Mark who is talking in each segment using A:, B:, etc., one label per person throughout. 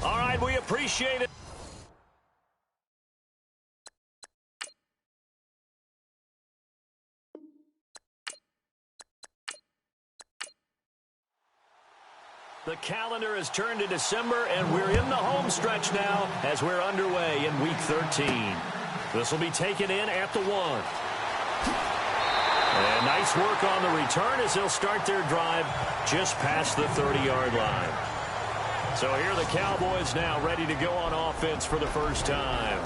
A: All right, we appreciate it. The calendar has turned to December, and we're in the home stretch now as we're underway in Week 13. This will be taken in at the 1. And nice work on the return as they'll start their drive just past the 30-yard line. So here are the Cowboys now ready to go on offense for the first time.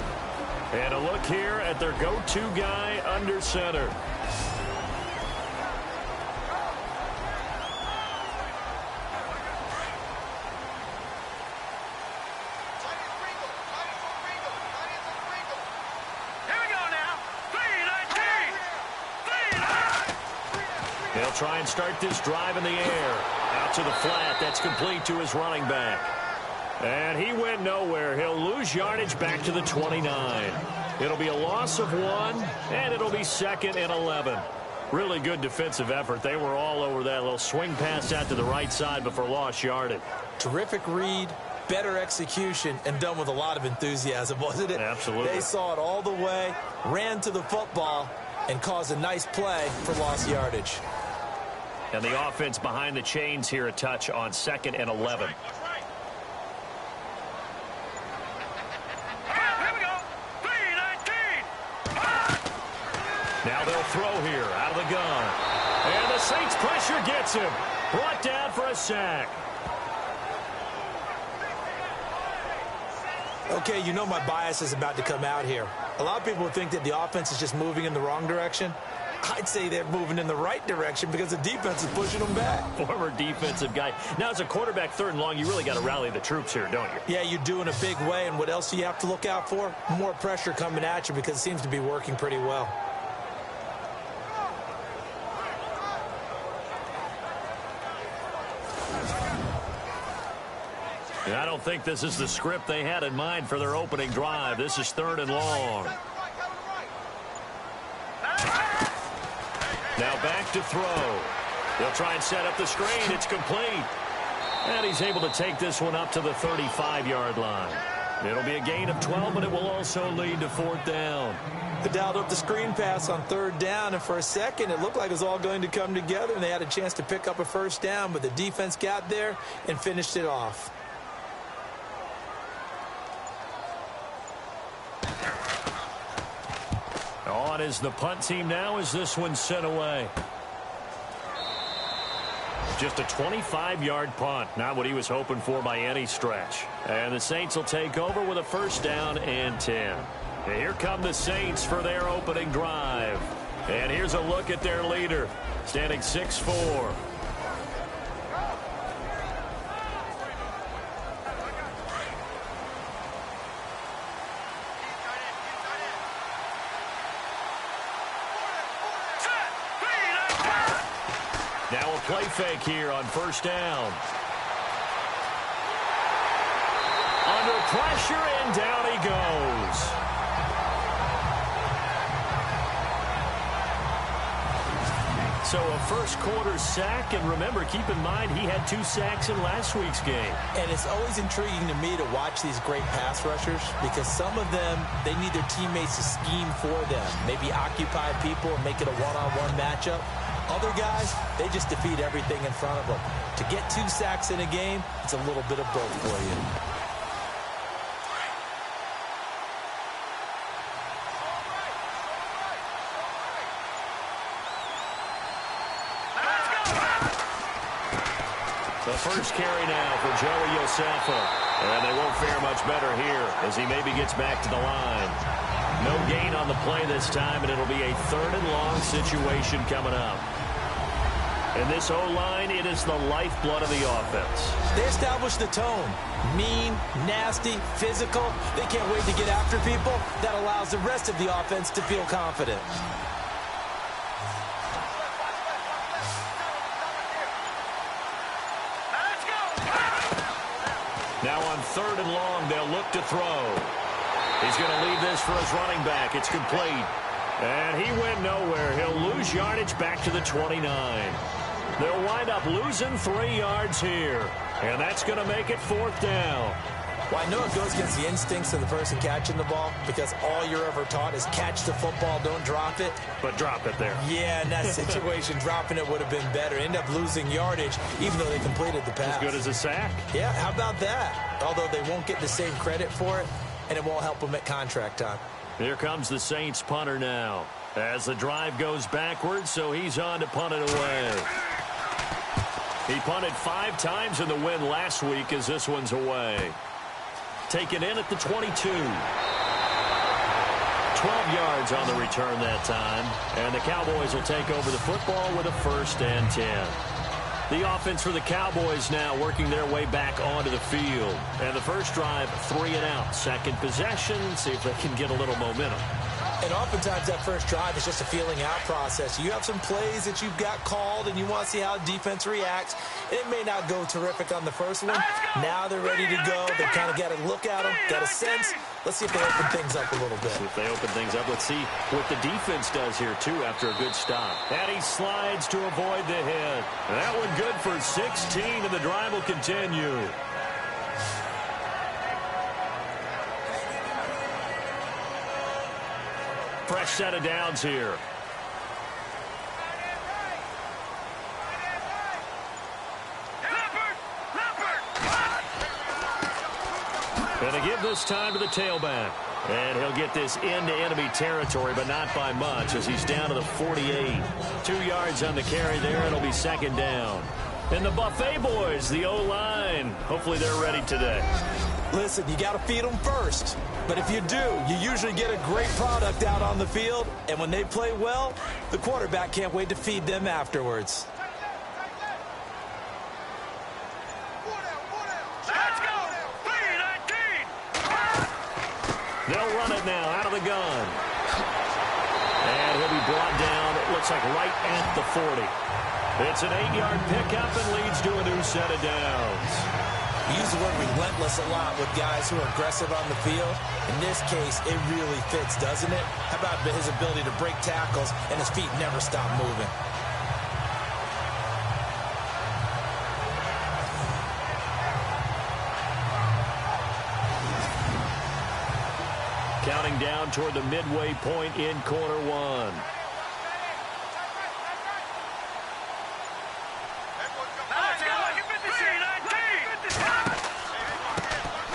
A: And a look here at their go-to guy under center. They'll try and start this drive in the air. Out to the flat. That's complete to his running back. And he went nowhere. He'll lose yardage back to the 29. It'll be a loss of 1, and it'll be 2nd and 11. Really good defensive effort. They were all over that little swing pass out to the right side before lost yardage.
B: Terrific read, better execution, and done with a lot of enthusiasm, wasn't it?
A: Absolutely.
B: They saw it all the way, ran to the football, and caused a nice play for lost yardage.
A: And the offense behind the chains here a touch on 2nd and 11. Now they'll throw here out of the gun. And the Saints pressure gets him. Brought down for a sack.
B: Okay, you know my bias is about to come out here. A lot of people think that the offense is just moving in the wrong direction. I'd say they're moving in the right direction because the defense is pushing them back.
A: Former defensive guy. Now, as a quarterback, 3rd and long, you really got to rally the troops here, don't you?
B: Yeah, you do in a big way. And what else do you have to look out for? More pressure coming at you because it seems to be working pretty well.
A: And I don't think this is the script they had in mind for their opening drive. This is 3rd and long. Now back to throw. They'll try and set up the screen. It's complete. And he's able to take this one up to the 35-yard line. It'll be a gain of 12, but it will also lead to 4th down.
B: They dialed up the screen pass on 3rd down, and for a second it looked like it was all going to come together, and they had a chance to pick up a 1st down, but the defense got there and finished it off.
A: On is the punt team now as this one's sent away. Just a 25-yard punt. Not what he was hoping for by any stretch. And the Saints will take over with a 1st down and 10. And here come the Saints for their opening drive. And here's a look at their leader, standing 6'4". Now a play fake here on first down. Under pressure, and down he goes. So a first-quarter sack, and remember, keep in mind, he had 2 sacks in last week's game.
B: And it's always intriguing to me to watch these great pass rushers because some of them, they need their teammates to scheme for them, maybe occupy people and make it a one-on-one matchup. Other guys, they just defeat everything in front of them. To get 2 sacks in a game, it's a little bit of both for you.
A: The first carry now for Joey Yosefa. And they won't fare much better here as he maybe gets back to the line. No gain on the play this time, and it'll be a 3rd and long situation coming up. In this O-line, it is the lifeblood of the offense.
B: They establish the tone. Mean, nasty, physical. They can't wait to get after people. That allows the rest of the offense to feel confident.
A: Now on 3rd and long, they'll look to throw. He's going to leave this for his running back. It's complete. And he went nowhere. He'll lose yardage back to the 29. They'll wind up losing 3 yards here. And that's going to make it 4th down.
B: Well, I know it goes against the instincts of the person catching the ball because all you're ever taught is catch the football, don't drop it.
A: But drop it there.
B: Yeah, in that situation, dropping it would have been better. End up losing yardage, even though they completed the pass.
A: As good as a sack.
B: Yeah, how about that? Although they won't get the same credit for it, and it won't help them at contract time.
A: Here comes the Saints punter now. As the drive goes backwards, so he's on to punt it away. He punted 5 times in the win last week as this one's away. Taken in at the 22. 12 yards on the return that time. And the Cowboys will take over the football with a 1st and 10. The offense for the Cowboys now working their way back onto the field. And the first drive, 3 and out. Second possession, see if they can get a little momentum.
B: And oftentimes that first drive is just a feeling out process. You have some plays that you've got called and you want to see how defense reacts. And it may not go terrific on the first one. Now they're ready to go. They've kind of got to look at them, got a sense. Let's see if they open things up a little bit.
A: See if they open things up. Let's see what the defense does here, too, after a good stop. And he slides to avoid the hit. That one good for 16, and the drive will continue. Fresh set of downs here. Going to give this time to the tailback. And he'll get this into enemy territory, but not by much as he's down to the 48. 2 yards on the carry there. It'll be 2nd down. And the Buffet boys, the O-line, hopefully they're ready today.
B: Listen, you got to feed them first. But if you do, you usually get a great product out on the field. And when they play well, the quarterback can't wait to feed them afterwards.
A: They'll run it now out of the gun. And he'll be brought down, it looks like right at the 40. It's an 8-yard pickup and leads to a new set of downs.
B: We use the word relentless a lot with guys who are aggressive on the field. In this case, it really fits, doesn't it? How about his ability to break tackles and his feet never stop moving?
A: Counting down toward the midway point in quarter one.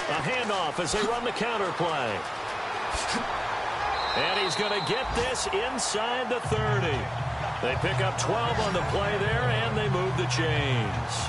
A: A handoff as they run the counter play. And he's going to get this inside the 30. They pick up 12 on the play there, and they move the chains.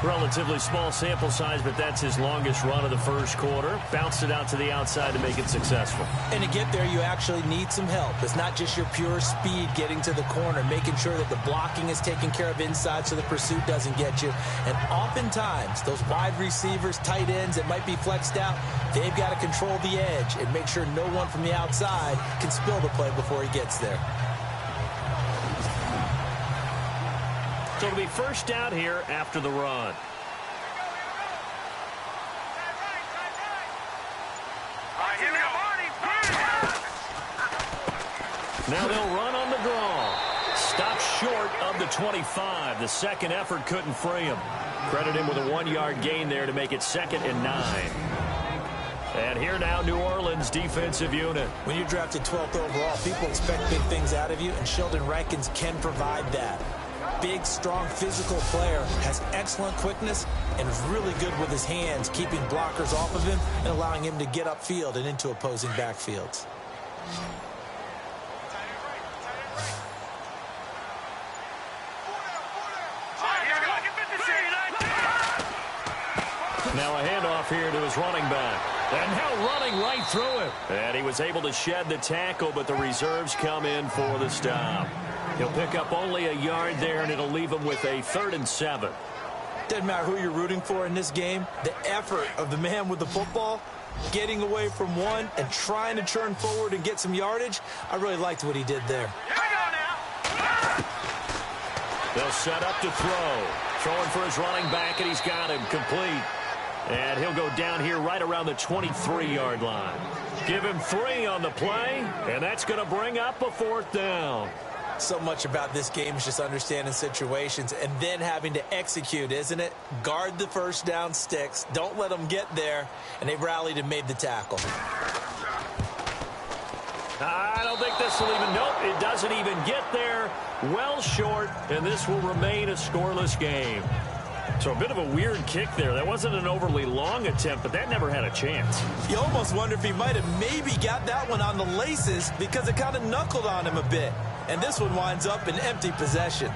A: Relatively small sample size, but that's his longest run of the first quarter. Bounced it out to the outside to make it successful.
B: And to get there, you actually need some help. It's not just your pure speed getting to the corner, making sure that the blocking is taken care of inside so the pursuit doesn't get you. And oftentimes, those wide receivers, tight ends that might be flexed out, they've got to control the edge and make sure no one from the outside can spill the play before he gets there.
A: So it'll be first down here after the run. Now they'll run on the draw. Stopped short of the 25. The second effort couldn't free him. Credit him with a 1-yard gain there to make it 2nd and 9. And here now, New Orleans defensive unit.
B: When you're drafted 12th overall, people expect big things out of you, and Sheldon Rankins can provide that. Big, strong, physical player, has excellent quickness, and is really good with his hands, keeping blockers off of him and allowing him to get upfield and into opposing backfields.
A: Now a handoff here to his running back. And now running right through him. And he was able to shed the tackle, but the reserves come in for the stop. He'll pick up only a yard there, and it'll leave him with a 3rd and 7.
B: Doesn't matter who you're rooting for in this game. The effort of the man with the football, getting away from one and trying to turn forward and get some yardage, I really liked what he did there.
A: They'll set up to throw. Throwing for his running back, and he's got him complete. And he'll go down here right around the 23-yard line. Give him 3 on the play, and that's going to bring up a 4th down.
B: So much about this game is just understanding situations and then having to execute, isn't it? Guard the first down sticks. Don't let them get there. And they rallied and made the tackle.
A: I don't think this will even, nope, it doesn't even get there. Well short, and this will remain a scoreless game. So a bit of a weird kick there. That wasn't an overly long attempt, but that never had a chance.
B: You almost wonder if he might have maybe got that one on the laces because it kind of knuckled on him a bit. And this one winds up in empty possession.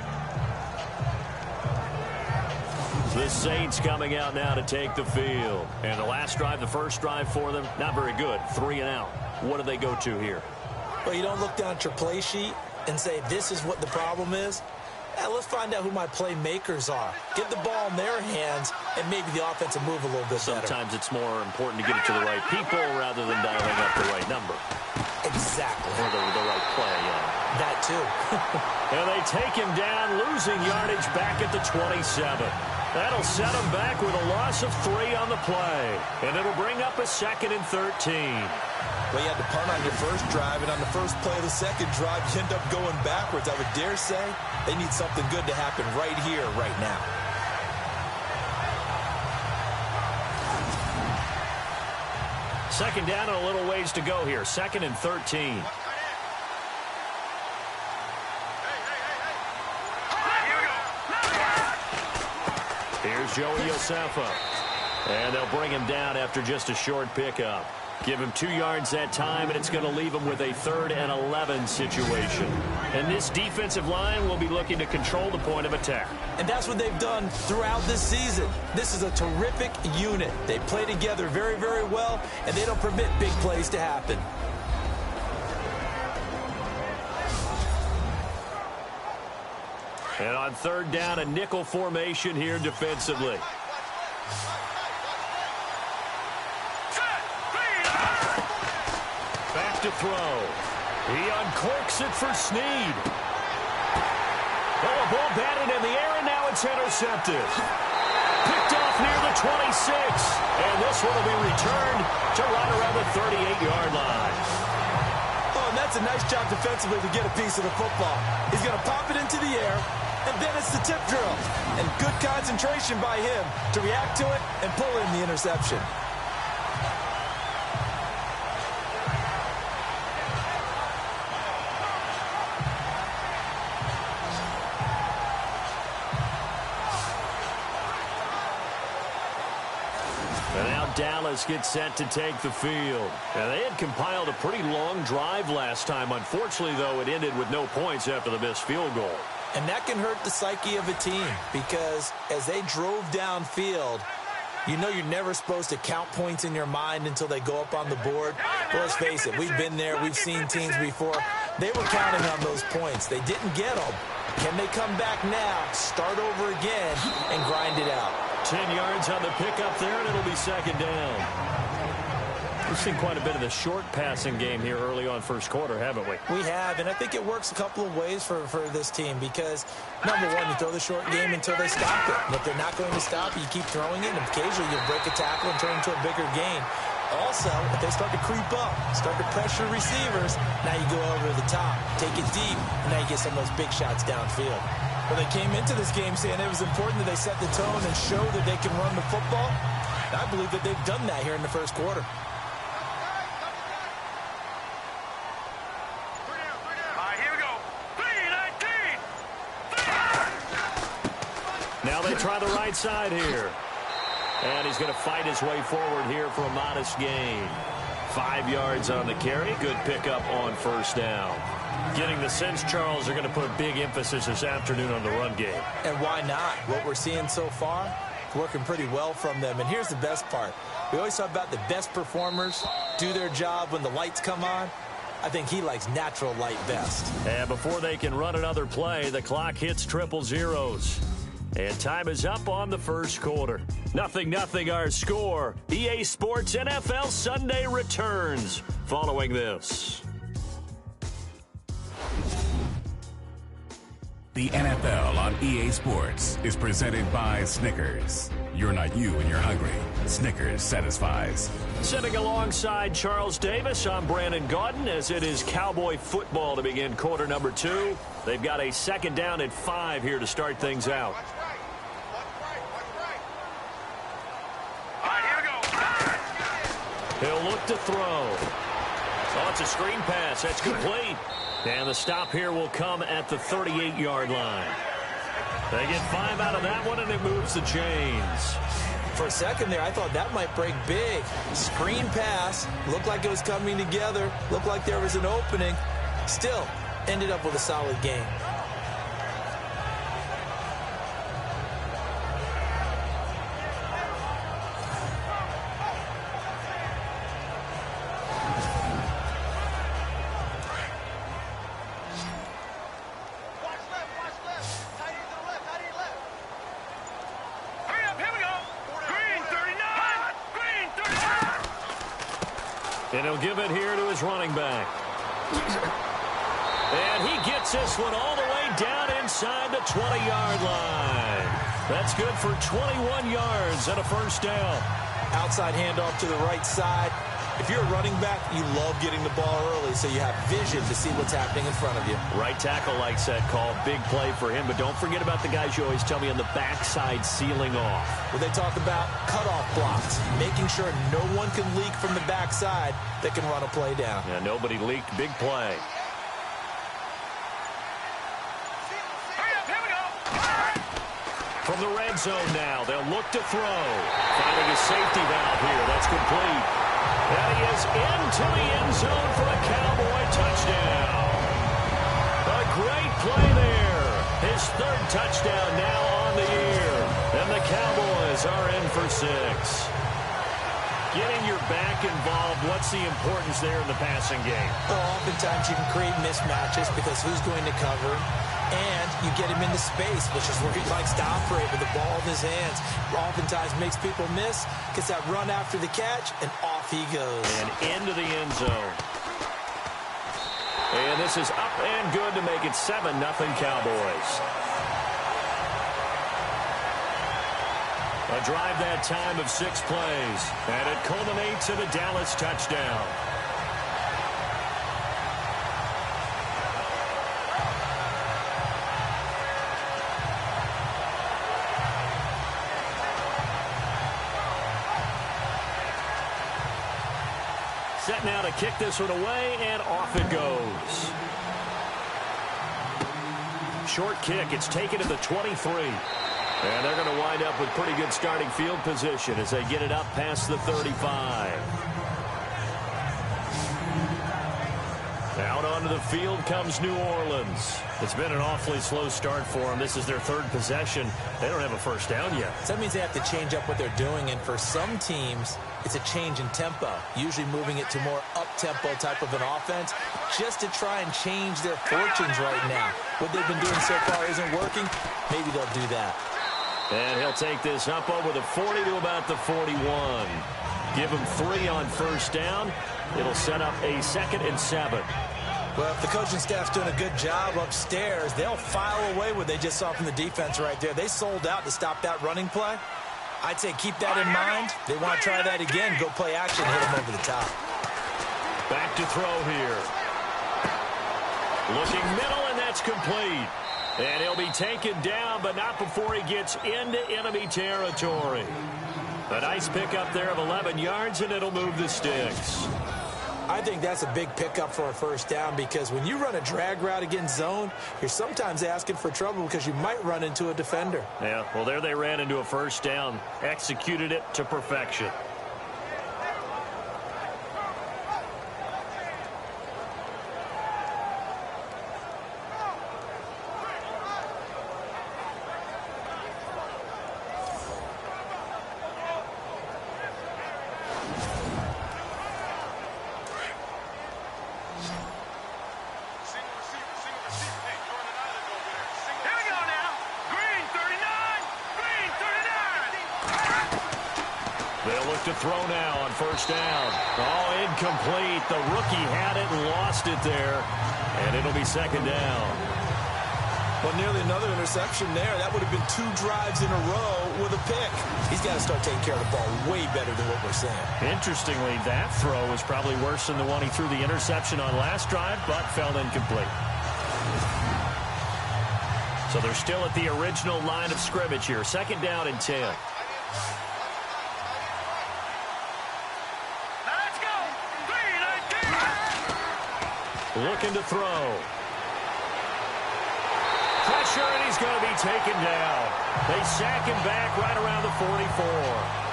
A: The Saints coming out now to take the field. And the last drive, the first drive for them, not very good. 3 and out. What do they go to here?
B: Well, you don't look down at your play sheet and say, this is what the problem is. Let's find out who my playmakers are. Get the ball in their hands, and maybe the offense will move a little bit better.
A: Sometimes it's more important to get it to the right people rather than dialing up the right number.
B: Exactly.
A: Or the right play, yeah.
B: That too.
A: And they take him down, losing yardage back at the 27. That'll set him back with a loss of 3 on the play. And it'll bring up a 2nd and 13.
B: Well, you had to punt on your first drive, and on the first play of the second drive, you end up going backwards. I would dare say they need something good to happen right here, right now.
A: Second down and a little ways to go here. 2nd and 13. Here's Joey Josefa. And they'll bring him down after just a short pickup. Give him 2 yards that time, and it's going to leave him with a 3rd and 11 situation. And this defensive line will be looking to control the point of attack.
B: And that's what they've done throughout this season. This is a terrific unit. They play together very, very well, and they don't permit big plays to happen.
A: And on 3rd down, a nickel formation here defensively. Back to throw. He uncorks it for Snead. Oh, a ball batted in the air, and now it's intercepted. Picked off near the 26. And this one will be returned to right around the 38-yard line.
B: Oh, and that's a nice job defensively to get a piece of the football. He's going to pop it into the air, and then it's the tip drill. And good concentration by him to react to it and pull in the interception.
A: Dallas gets set to take the field. Now, they had compiled a pretty long drive last time. Unfortunately, though, it ended with no points after the missed field goal.
B: And that can hurt the psyche of a team because as they drove downfield, you know you're never supposed to count points in your mind until they go up on the board. But let's face it, we've been there. We've seen teams before. They were counting on those points. They didn't get them. Can they come back now, start over again, and grind it out?
A: 10 yards on the pickup there, and it'll be 2nd down. We've seen quite a bit of the short passing game here early on first quarter, haven't we?
B: We have, and I think it works a couple of ways for this team because, number one, you throw the short game until they stop it. And if they're not going to stop it, you keep throwing it, and occasionally you'll break a tackle and turn it into a bigger gain. Also, if they start to creep up, start to pressure receivers, now you go over the top, take it deep, and now you get some of those big shots downfield. Well, they came into this game saying it was important that they set the tone and show that they can run the football. And I believe that they've done that here in the first quarter.
A: Now they try the right side here. And he's going to fight his way forward here for a modest gain. 5 yards on the carry. Good pickup on first down. Getting the sense, Charles, they're going to put a big emphasis this afternoon on the run game.
B: And why not? What we're seeing so far, working pretty well from them. And here's the best part. We always talk about the best performers do their job when the lights come on. I think he likes natural light best.
A: And before they can run another play, the clock hits triple zeros. And time is up on the first quarter. 0-0 our score. EA Sports NFL Sunday returns following this.
C: The NFL on EA Sports is presented by Snickers. You're not you when you're hungry. Snickers satisfies.
A: Sitting alongside Charles Davis, I'm Brandon Gaudin as it is Cowboy football to begin quarter number 2. They've got a second down at 5 here to start things out. He'll look to throw. Oh, it's a screen pass. That's complete. And the stop here will come at the 38-yard line. They get 5 out of that one, and it moves the chains.
B: For a second there, I thought that might break big. Screen pass. Looked like it was coming together. Looked like there was an opening. Still, ended up with a solid game.
A: And he'll give it here to his running back. And he gets this one all the way down inside the 20-yard line. That's good for 21 yards and a first down.
B: Outside handoff to the right side. If you're a running back, you love getting the ball early so you have vision to see what's happening in front of you.
A: Right tackle likes that call. Big play for him. But don't forget about the guys you always tell me on the backside sealing off.
B: Well, they talk about cutoff blocks, making sure no one can leak from the backside that can run a play down.
A: Yeah, nobody leaked. Big play. From the red zone now, they'll look to throw. Finding a safety valve here. That's complete. And he is into the end zone for a Cowboy touchdown. A great play there. His third touchdown now on the year. And the Cowboys are in for 6. Getting your back involved, what's the importance there in the passing game?
B: Well, oftentimes you can create mismatches because who's going to cover him? And you get him into space, which is where he likes to operate with the ball in his hands. Oftentimes makes people miss, gets that run after the catch, and off he goes.
A: And into the end zone. And this is up and good to make it 7-0 Cowboys. A drive that time of 6 plays. And it culminates in a Dallas touchdown. Set now to kick this one away, and off it goes. Short kick. It's taken to the 23. And they're going to wind up with pretty good starting field position as they get it up past the 35. Out onto the field comes New Orleans. It's been an awfully slow start for them. This is their third possession. They don't have a first down yet.
B: So that means they have to change up what they're doing, and for some teams, it's a change in tempo, usually moving it to more up-tempo type of an offense just to try and change their fortunes right now. What they've been doing so far isn't working. Maybe they'll do that.
A: And he'll take this up over the 40 to about the 41. Give him 3 on first down. It'll set up a 2nd and 7.
B: Well, if the coaching staff's doing a good job upstairs, they'll file away what they just saw from the defense right there. They sold out to stop that running play. I'd say keep that in mind. They want to try that again. Go play action, hit them over the top.
A: Back to throw here. Looking middle, and that's complete. And he'll be taken down, but not before he gets into enemy territory. A nice pickup there of 11 yards, and it'll move the sticks.
B: I think that's a big pickup for a first down because when you run a drag route against zone, you're sometimes asking for trouble because you might run into a defender.
A: Yeah, well, there they ran into a first down, executed it to perfection. To throw now on first down. Oh, incomplete. The rookie had it and lost it there. And it'll be 2nd down.
B: Well, nearly another interception there. That would have been 2 drives in a row with a pick. He's got to start taking care of the ball way better than what we're saying.
A: Interestingly, that throw was probably worse than the one he threw the interception on last drive, but fell incomplete. So they're still at the original line of scrimmage here. 2nd down and 10. Looking to throw. Pressure, and he's going to be taken down. They sack him back right around the 44.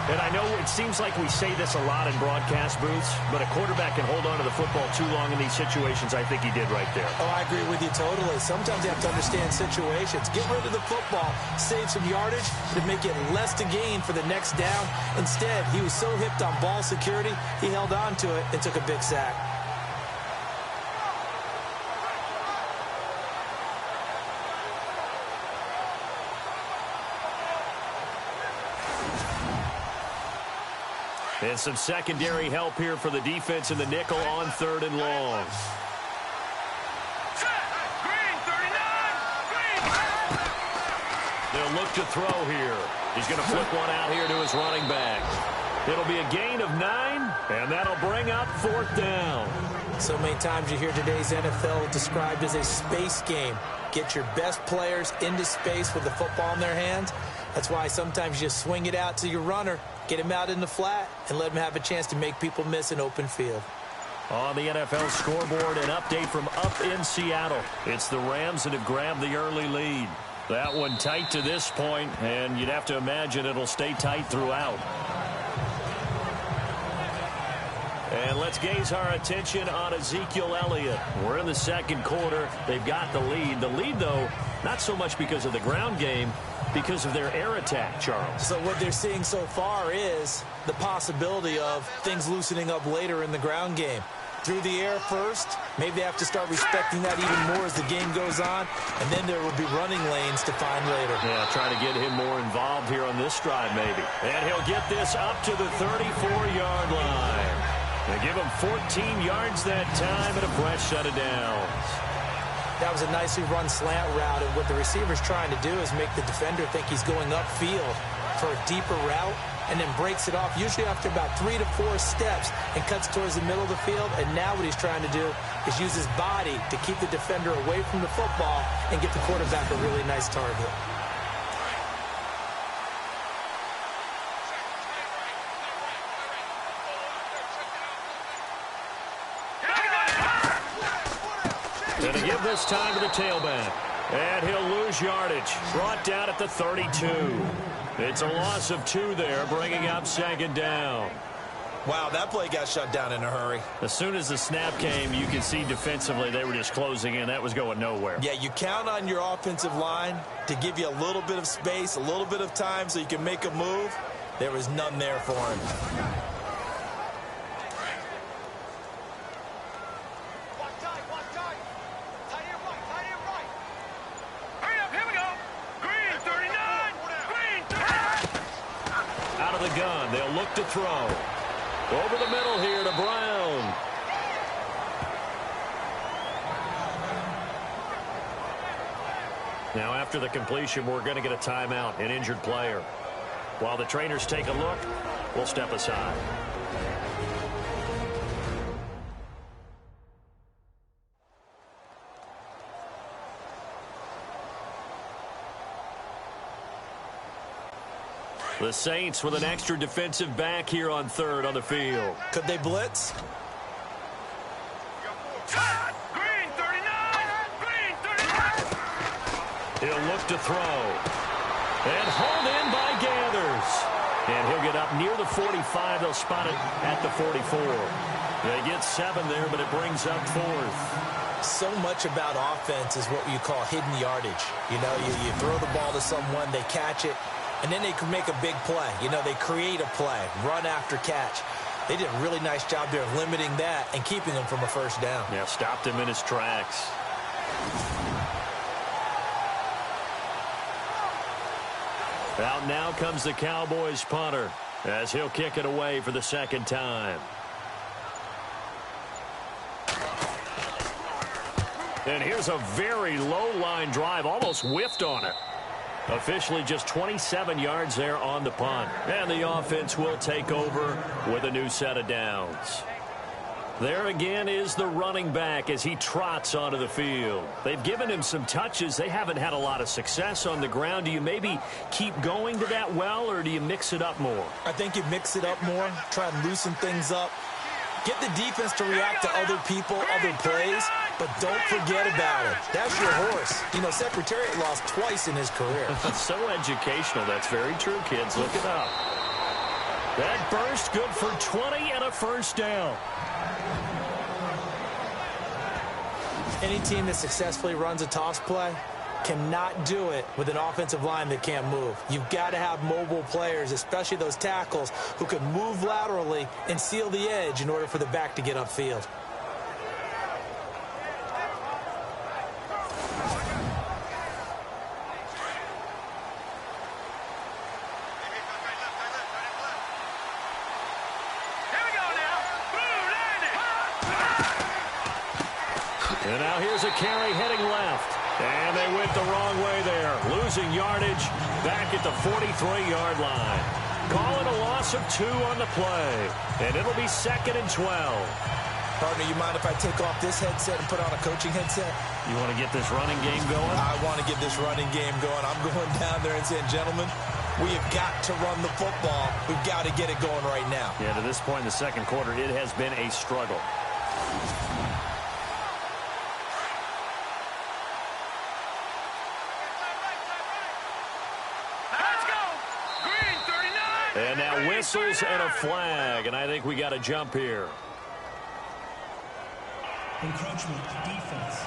A: And I know it seems like we say this a lot in broadcast booths, but a quarterback can hold on to the football too long in these situations. I think he did right there.
B: Oh, I agree with you totally. Sometimes you have to understand situations. Get rid of the football, save some yardage to make it less to gain for the next down. Instead, he was so hipped on ball security, he held on to it and took a big sack.
A: And some secondary help here for the defense in the nickel on 3rd and long. They'll look to throw here. He's going to flip one out here to his running back. It'll be a gain of 9, and that'll bring up 4th down.
B: So many times you hear today's NFL described as a space game. Get your best players into space with the football in their hands. That's why sometimes you swing it out to your runner, get him out in the flat, and let him have a chance to make people miss an open field.
A: On the NFL scoreboard, an update from up in Seattle. It's the Rams that have grabbed the early lead. That one tight to this point, and you'd have to imagine it'll stay tight throughout. And let's gaze our attention on Ezekiel Elliott. We're in the 2nd quarter. They've got the lead. The lead, though, not so much because of the ground game, because of their air attack, Charles.
B: So what they're seeing so far is the possibility of things loosening up later in the ground game. Through the air first, maybe they have to start respecting that even more as the game goes on, and then there will be running lanes to find later.
A: Yeah, try to get him more involved here on this drive, maybe. And he'll get this up to the 34-yard line. They give him 14 yards that time and a fresh set of downs.
B: That was a nicely run slant route, and what the receiver's trying to do is make the defender think he's going upfield for a deeper route, and then breaks it off, usually after about 3 to 4 steps, and cuts towards the middle of the field. And now what he's trying to do is use his body to keep the defender away from the football and get the quarterback a really nice target.
A: And to give this time to the tailback. And he'll lose yardage. Brought down at the 32. It's a loss of 2 there, bringing up 2nd down.
B: Wow, that play got shut down in a hurry.
A: As soon as the snap came, you could see defensively they were just closing in. That was going nowhere.
B: Yeah, you count on your offensive line to give you a little bit of space, a little bit of time so you can make a move. There was none there for him.
A: of the gun. They'll look to throw. Over the middle here to Brown. Now, after the completion, we're going to get a timeout, an injured player. While the trainers take a look, we'll step aside. The Saints with an extra defensive back here on third on the field.
B: Could they blitz?
D: Green 39! Green 39!
A: He'll look to throw. And hauled in by Gathers. And he'll get up near the 45. They'll spot it at the 44. They get 7 there, but it brings up 4th.
B: So much about offense is what you call hidden yardage. You know, you throw the ball to someone, they catch it, and then they can make a big play. You know, they create a play, run after catch. They did a really nice job there of limiting that and keeping him from a first down.
A: Yeah, stopped him in his tracks. Out now comes the Cowboys punter as he'll kick it away for the second time. And here's a very low line drive, almost whiffed on it. Officially just 27 yards there on the punt. And the offense will take over with a new set of downs. There again is the running back as he trots onto the field. They've given him some touches. They haven't had a lot of success on the ground. Do you maybe keep going to that well, or do you mix it up more?
B: I think you mix it up more, try and loosen things up. Get the defense to react to other people, other plays, but don't forget about it. That's your horse. You know, Secretariat lost twice in his career.
A: So educational. That's very true, kids. Look it up. That burst good for 20 and a first down.
B: Any team that successfully runs a toss play cannot do it with an offensive line that can't move. You've got to have mobile players, especially those tackles, who can move laterally and seal the edge in order for the back to get upfield.
A: And now here's a carry heading left. And they went the wrong way there. Losing yardage back at the 43-yard line. Call it a loss of 2 on the play. And it'll be 2nd and 12.
B: Partner, you mind if I take off this headset and put on a coaching headset?
A: You want to get this running game going?
B: I want to get this running game going. I'm going down there and saying, gentlemen, we have got to run the football. We've got to get it going right now.
A: Yeah, to this point in the second quarter, it has been a struggle. And now whistles and a flag, and I think we got a jump here.
E: Encroachment defense.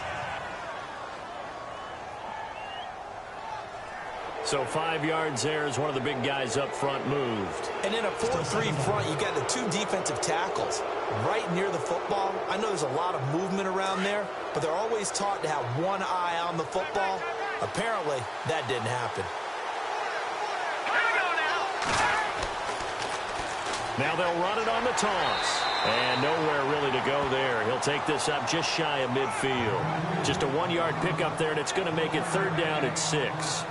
A: So 5 yards there as one of the big guys up front moved.
B: And in a 4-3 front, you got the 2 defensive tackles right near the football. I know there's a lot of movement around there, but they're always taught to have one eye on the football. Apparently, that didn't happen.
A: Now they'll run it on the toss. And nowhere really to go there. He'll take this up just shy of midfield. Just a 1-yard pickup there, and it's going to make it 3rd down at 6.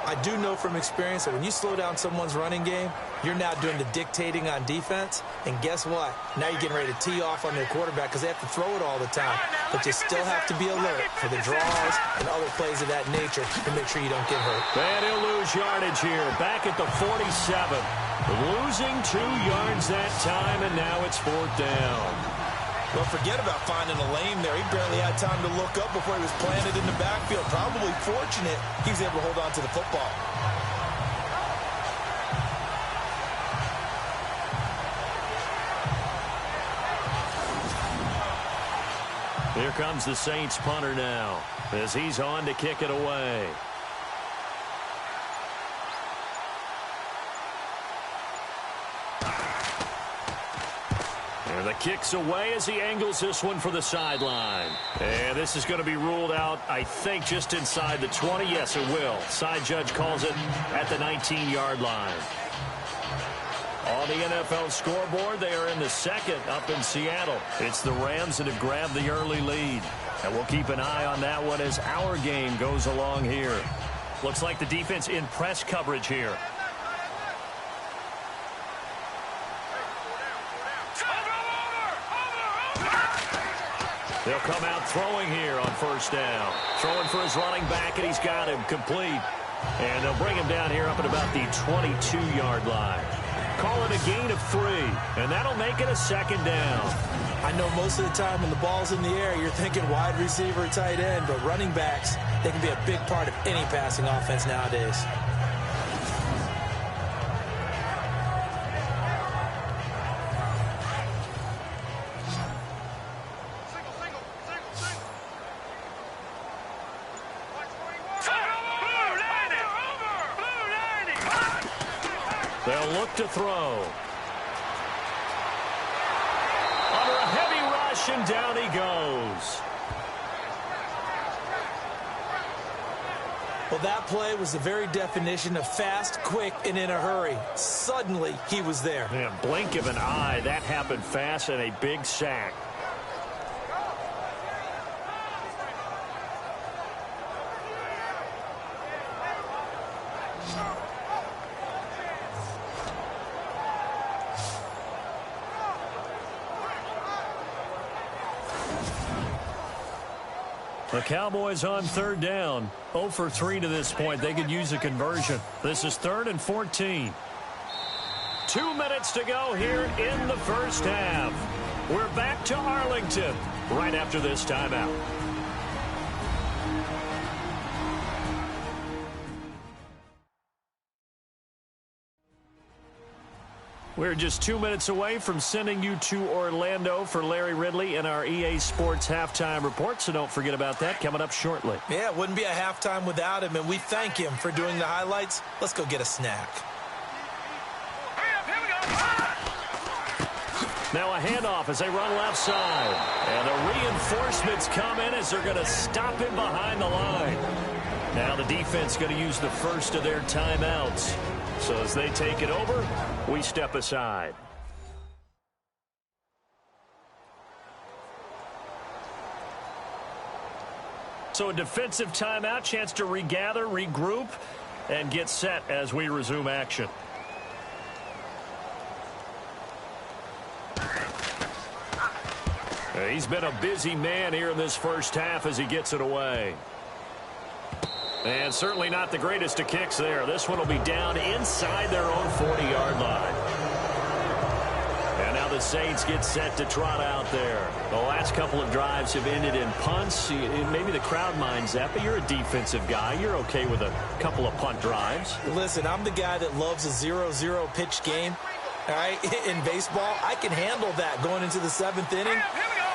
B: I do know from experience that when you slow down someone's running game, you're now doing the dictating on defense. And guess what? Now you're getting ready to tee off on their quarterback because they have to throw it all the time. But you still have to be alert for the draws and other plays of that nature to make sure you don't get hurt.
A: And he'll lose yardage here. Back at the 47. Losing 2 yards that time, and now it's 4th down.
B: Well, forget about finding a lane there. He barely had time to look up before he was planted in the backfield. Probably fortunate he was able to hold on to the football.
A: Here comes the Saints punter now as he's on to kick it away. And the kick's away as he angles this one for the sideline. And this is going to be ruled out, I think, just inside the 20. Yes, it will. Side judge calls it at the 19-yard line. On the NFL scoreboard, they are in the second up in Seattle. It's the Rams that have grabbed the early lead. And we'll keep an eye on that one as our game goes along here. Looks like the defense in press coverage here. They'll come out throwing here on first down. Throwing for his running back, and he's got him complete. And they'll bring him down here up at about the 22-yard line. Call it a gain of 3, and that'll make it a second down.
B: I know most of the time when the ball's in the air, you're thinking wide receiver, tight end, but running backs, they can be a big part of any passing offense nowadays.
A: They'll look to throw. Under a heavy rush, and down he goes.
B: Well, that play was the very definition of fast, quick, and in a hurry. Suddenly, he was there.
A: Man, blink of an eye, that happened fast, and a big sack. The Cowboys on third down. 0 for 3 to this point. They could use a conversion. This is 3rd and 14. 2 minutes to go here in the first half. We're back to Arlington right after this timeout. We're just 2 minutes away from sending you to Orlando for Larry Ridley and our EA Sports halftime report, so don't forget about that coming up shortly.
B: Yeah, it wouldn't be a halftime without him, and we thank him for doing the highlights. Let's go get a snack.
A: Now a handoff as they run left side. And the reinforcements come in as they're going to stop him behind the line. Now the defense going to use the first of their timeouts. So as they take it over, we step aside. So a defensive timeout, chance to regather, regroup, and get set as we resume action. He's been a busy man here in this first half as he gets it away. And certainly not the greatest of kicks there. This one will be down inside their own 40-yard line. And now the Saints get set to trot out there. The last couple of drives have ended in punts. Maybe the crowd minds that, but you're a defensive guy. You're okay with a couple of punt drives.
B: Listen, I'm the guy that loves a 0-0 pitch game. All right, in baseball, I can handle that going into the 7th inning.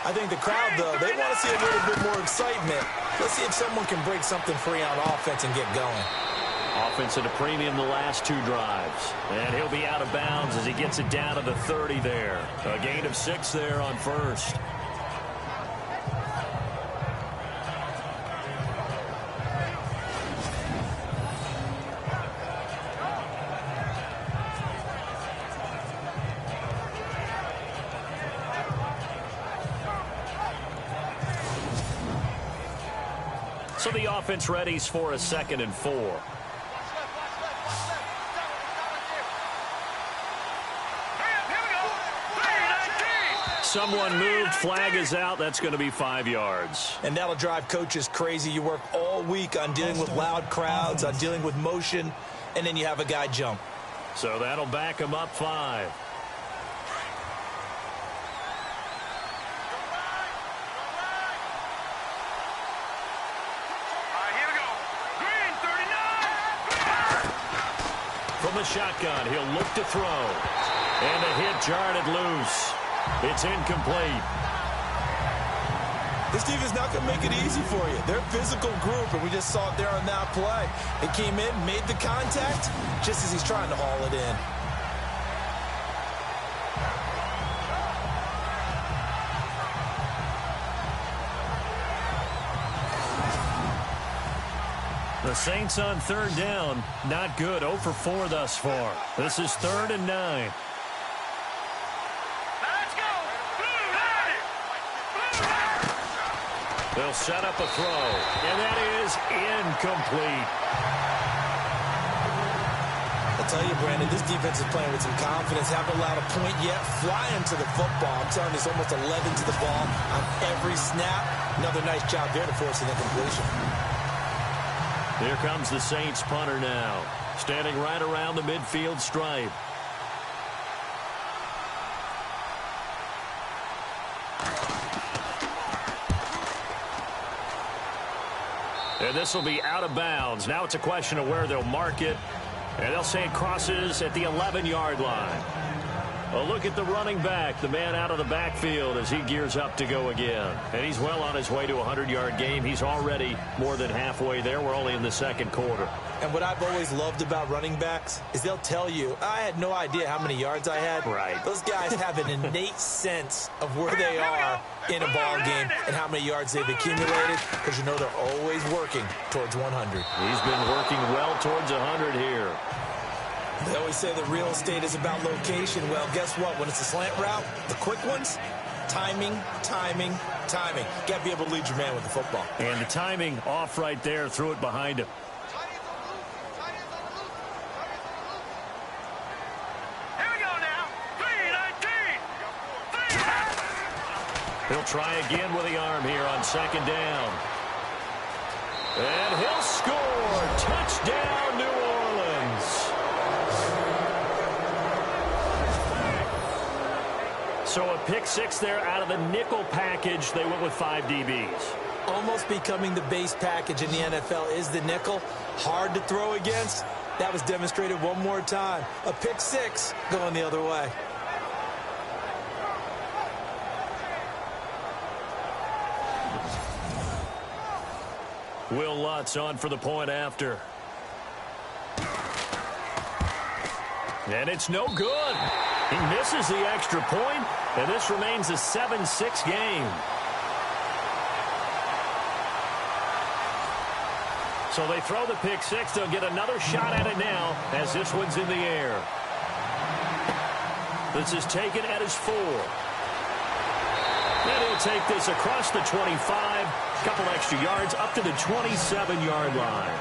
B: I think the crowd, though, they want to see a little bit more excitement. Let's see if someone can break something free on offense and get going.
A: Offense at a premium the last 2 drives. And he'll be out of bounds as he gets it down to the 30 there. A gain of 6 there on first. So the offense readies for a 2nd and 4. Someone moved, flag is out. That's going to be 5 yards.
B: And that'll drive coaches crazy. You work all week on dealing with loud crowds, on dealing with motion, and then you have a guy jump.
A: So that'll back him up 5. From the shotgun, he'll look to throw. And the hit jarred it loose. It's incomplete.
B: This team is not going to make it easy for you. They're a physical group, and we just saw it there on that play. It came in, made the contact, just as he's trying to haul it in.
A: The Saints on 3rd down. Not good. 0 for 4 thus far. This is 3rd and 9. They'll set up a throw, and that is incomplete.
B: I'll tell you, Brandon, this defense is playing with some confidence. Haven't allowed a point yet. Flying to the football. I'm telling you, it's almost 11 to the ball on every snap. Another nice job there to force an incompletion.
A: Here comes the Saints punter now, standing right around the midfield stripe. And this will be out of bounds. Now it's a question of where they'll mark it. And they'll say it crosses at the 11-yard line. A look at the running back, the man out of the backfield as he gears up to go again. And he's well on his way to a 100-yard game. He's already more than halfway there. We're only in the second quarter.
B: And what I've always loved about running backs is they'll tell you, I had no idea how many yards I had.
A: Right.
B: Those guys have an innate sense of where they are in a ball game and how many yards they've accumulated, because you know they're always working towards 100.
A: He's been working well towards 100 here.
B: They always say that real estate is about location. Well, guess what? When it's a slant route, the quick ones, timing, timing, timing. Got to be able to lead your man with the football.
A: And the timing off right there, threw it behind him.
D: Here we go now. 3-19.
A: He'll try again with the arm here on second down. And he'll score. Touchdown, New Orleans. So a pick six there out of the nickel package. They went with 5 DBs.
B: Almost becoming the base package in the NFL is the nickel. Hard to throw against. That was demonstrated one more time. A pick six going the other way.
A: Will Lutz on for the point after. And it's no good. He misses the extra point, and this remains a 7-6 game. So they throw the pick six. They'll get another shot at it now as this one's in the air. This is taken at his 4. And he'll take this across the 25, couple extra yards up to the 27-yard line.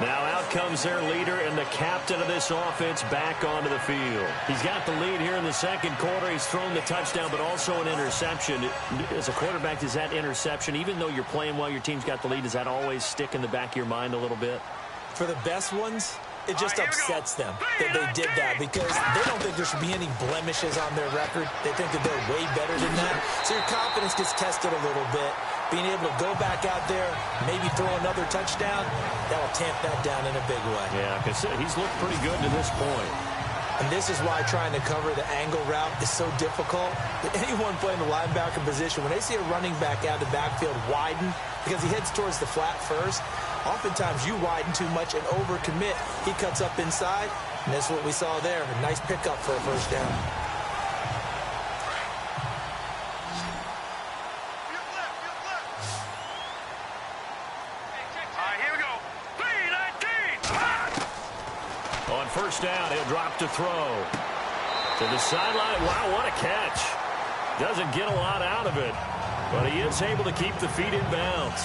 A: Now out comes their leader and the captain of this offense back onto the field. He's got the lead here in the second quarter. He's thrown the touchdown, but also an interception. As a quarterback, does that interception, even though you're playing well, your team's got the lead, does that always stick in the back of your mind a little bit?
B: For the best ones, it just upsets them that they did that, because they don't think there should be any blemishes on their record. They think that they're way better than that. So your confidence gets tested a little bit. Being able to go back out there, maybe throw another touchdown, that will tamp that down in a big way.
A: Yeah, because he's looked pretty good to this point.
B: And this is why trying to cover the angle route is so difficult. Anyone playing the linebacker position, when they see a running back out of the backfield widen, because he heads towards the flat first, oftentimes you widen too much and overcommit. He cuts up inside, and that's what we saw there. A nice pickup for a first down.
A: First down, he'll drop to throw. To the sideline. Wow, what a catch. Doesn't get a lot out of it, but he is able to keep the feet in bounds.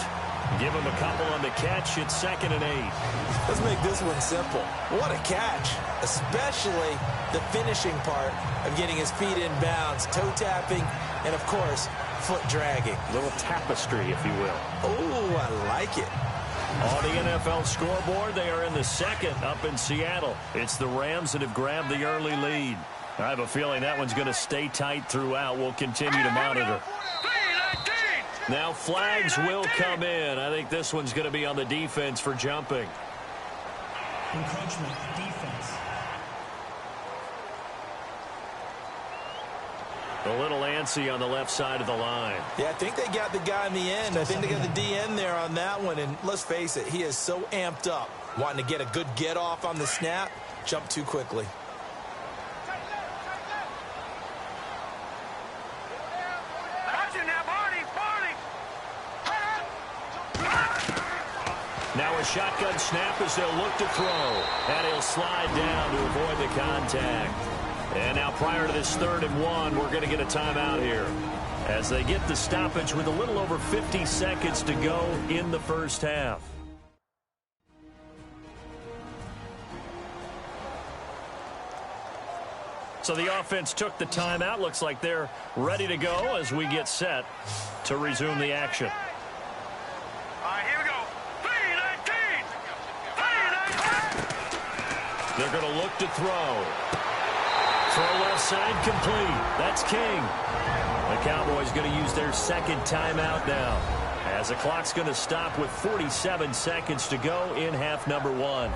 A: Give him a couple on the catch. It's 2nd and 8.
B: Let's make this one simple. What a catch, especially the finishing part of getting his feet in bounds, toe tapping, and, of course, foot dragging.
A: Little tapestry, if you will.
B: Oh, I like it.
A: On the NFL scoreboard, they are in the second up in Seattle. It's the Rams that have grabbed the early lead. I have a feeling that one's going to stay tight throughout. We'll continue to monitor. Now flags will come in. I think this one's going to be on the defense for jumping.
E: Encroachment, defense.
A: A little antsy on the left side of the line.
B: Yeah, I think they got the guy in the end. I think they got the DN there on that one. And let's face it, he is so amped up, wanting to get a good get off on the snap, jump too quickly.
A: Now a shotgun snap as they'll look to throw. And he'll slide down to avoid the contact. And now prior to this 3rd and 1, we're going to get a timeout here. as they get the stoppage with a little over 50 seconds to go in the first half. So the offense took the timeout. Looks like they're ready to go as we get set to resume the action.
D: All right, here we go. 3-19. 3-19.
A: They're going to look to throw. Throw left side complete. That's King. The Cowboys going to use their second timeout now, as the clock's going to stop with 47 seconds to go in half number one.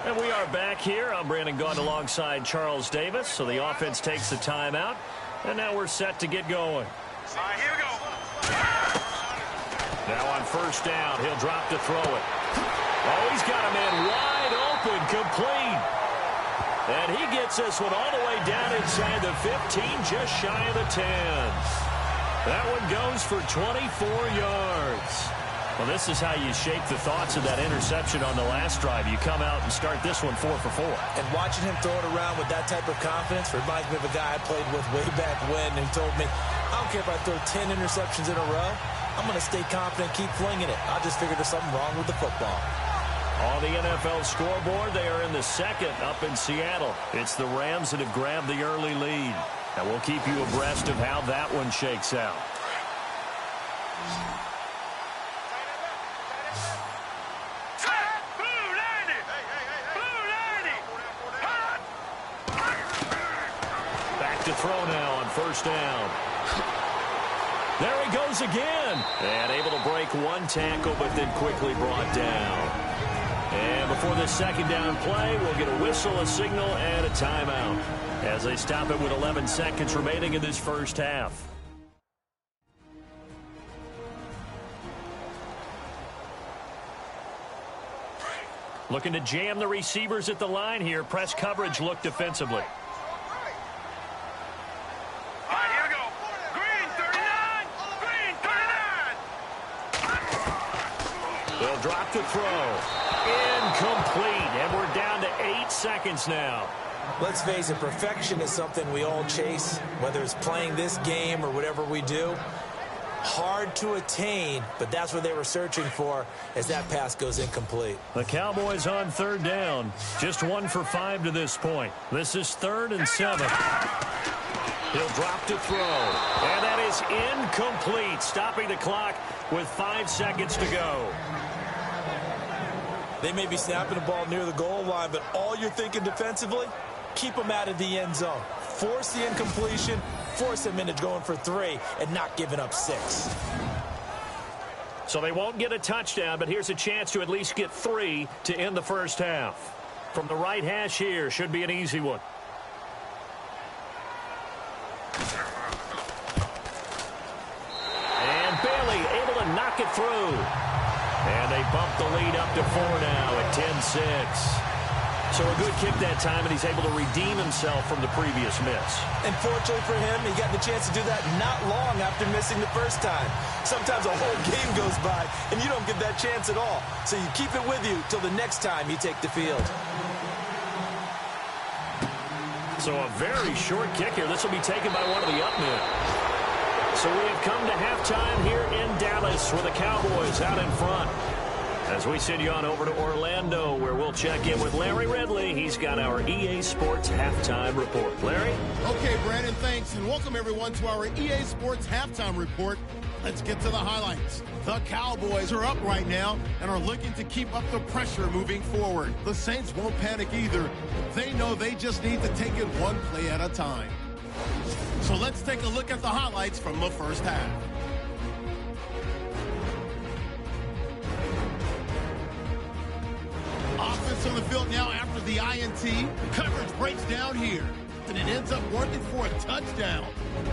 A: And we are back here. I'm Brandon Gaudin alongside Charles Davis. So the offense takes the timeout, and now we're set to get going.
D: All right, here we go.
A: Now on first down, he'll drop to throw it. Oh, he's got a man wide open, complete. And he gets this one all the way down inside the 15, just shy of the 10. That one goes for 24 yards. Well, this is how you shape the thoughts of that interception on the last drive. You come out and start this one 4 for 4.
B: And watching him throw it around with that type of confidence reminds me of a guy I played with way back when, and he told me, I don't care if I throw 10 interceptions in a row. I'm going to stay confident, keep flinging it. I just figured there's something wrong with the football.
A: On the NFL scoreboard, they are in the second up in Seattle. It's the Rams that have grabbed the early lead. And we'll keep you abreast of how that one shakes out. Back to throw now on first down. There he goes again. And able to break one tackle, but then quickly brought down. And before this second down play, we'll get a whistle, a signal, and a timeout as they stop it with 11 seconds remaining in this first half. Looking to jam the receivers at the line here. Press coverage look defensively.
D: All right, here we go. Green 39. Green 39.
A: They'll drop the throw. Incomplete, and we're down to 8 seconds now.
B: Let's face it, perfection is something we all chase, whether it's playing this game or whatever we do. Hard to attain, but that's what they were searching for as that pass goes incomplete.
A: The Cowboys on third down. Just 1 for 5 to this point. This is 3rd and 7. He'll drop to throw, and that is incomplete, stopping the clock with 5 seconds to go.
B: They may be snapping the ball near the goal line, but all you're thinking defensively, keep them out of the end zone. Force the incompletion, force them into going for 3, and not giving up 6.
A: So they won't get a touchdown, but here's a chance to at least get 3 to end the first half. From the right hash here, should be an easy one. And Bailey able to knock it through. And they bump the lead up to 4 now at 10-6. So a good kick that time, and he's able to redeem himself from the previous miss.
B: And fortunately for him, he got the chance to do that not long after missing the first time. Sometimes a whole game goes by, and you don't get that chance at all. So you keep it with you till the next time you take the field.
A: So a very short kick here. This will be taken by one of the up men. So we have come to halftime here in Dallas with the Cowboys out in front. As we send you on over to Orlando, where we'll check in with Larry Ridley. He's got our EA Sports Halftime Report. Larry?
F: Okay, Brandon, thanks, and welcome everyone to our EA Sports Halftime Report. Let's get to the highlights. The Cowboys are up right now and are looking to keep up the pressure moving forward. The Saints won't panic either. They know they just need to take it one play at a time. So let's take a look at the highlights from the first half. Offense on the field now after the INT. Coverage breaks down here, and it ends up working for a touchdown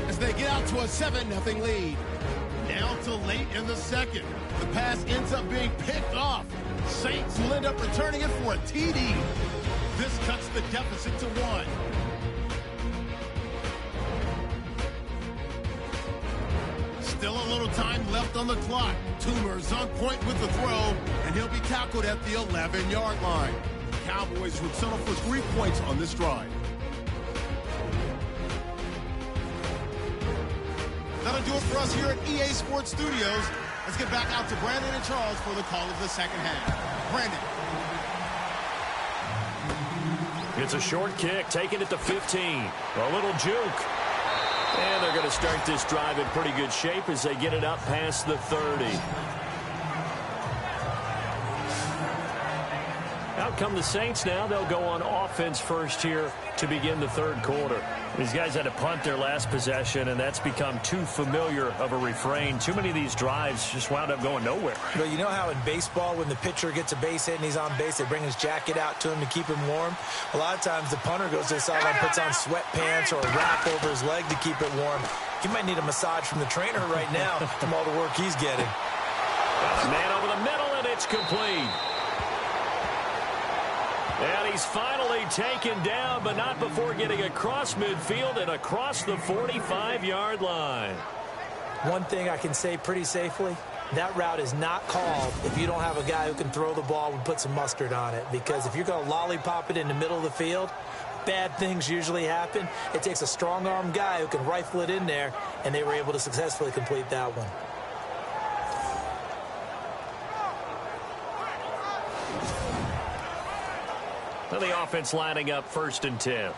F: as they get out to a 7-0 lead. Now to late in the second. The pass ends up being picked off. Saints will end up returning it for a TD. This cuts the deficit to 1. Still a little time left on the clock. Toomer's on point with the throw, and he'll be tackled at the 11-yard line. Cowboys would settle for 3 points on this drive. That'll do it for us here at EA Sports Studios. Let's get back out to Brandon and Charles for the call of the second half. Brandon.
A: It's a short kick, taking it to 15. A little juke. And they're going to start this drive in pretty good shape as they get it up past the 30. Out come the Saints now. They'll go on offense first here to begin the third quarter. These guys had to punt their last possession, and that's become too familiar of a refrain. Too many of these drives just wound up going nowhere.
B: But you know how in baseball, when the pitcher gets a base hit and he's on base, they bring his jacket out to him to keep him warm? A lot of times the punter goes to the sideline, puts on sweatpants or a wrap over his leg to keep it warm. He might need a massage from the trainer right now from all the work he's getting.
A: Man over the middle, and it's complete. And he's finally taken down, but not before getting across midfield and across the 45-yard line.
B: One thing I can say pretty safely, that route is not called if you don't have a guy who can throw the ball and put some mustard on it. Because if you're going to lollipop it in the middle of the field, bad things usually happen. It takes a strong-arm guy who can rifle it in there, and they were able to successfully complete that one.
A: Well, the offense lining up 1st and 10.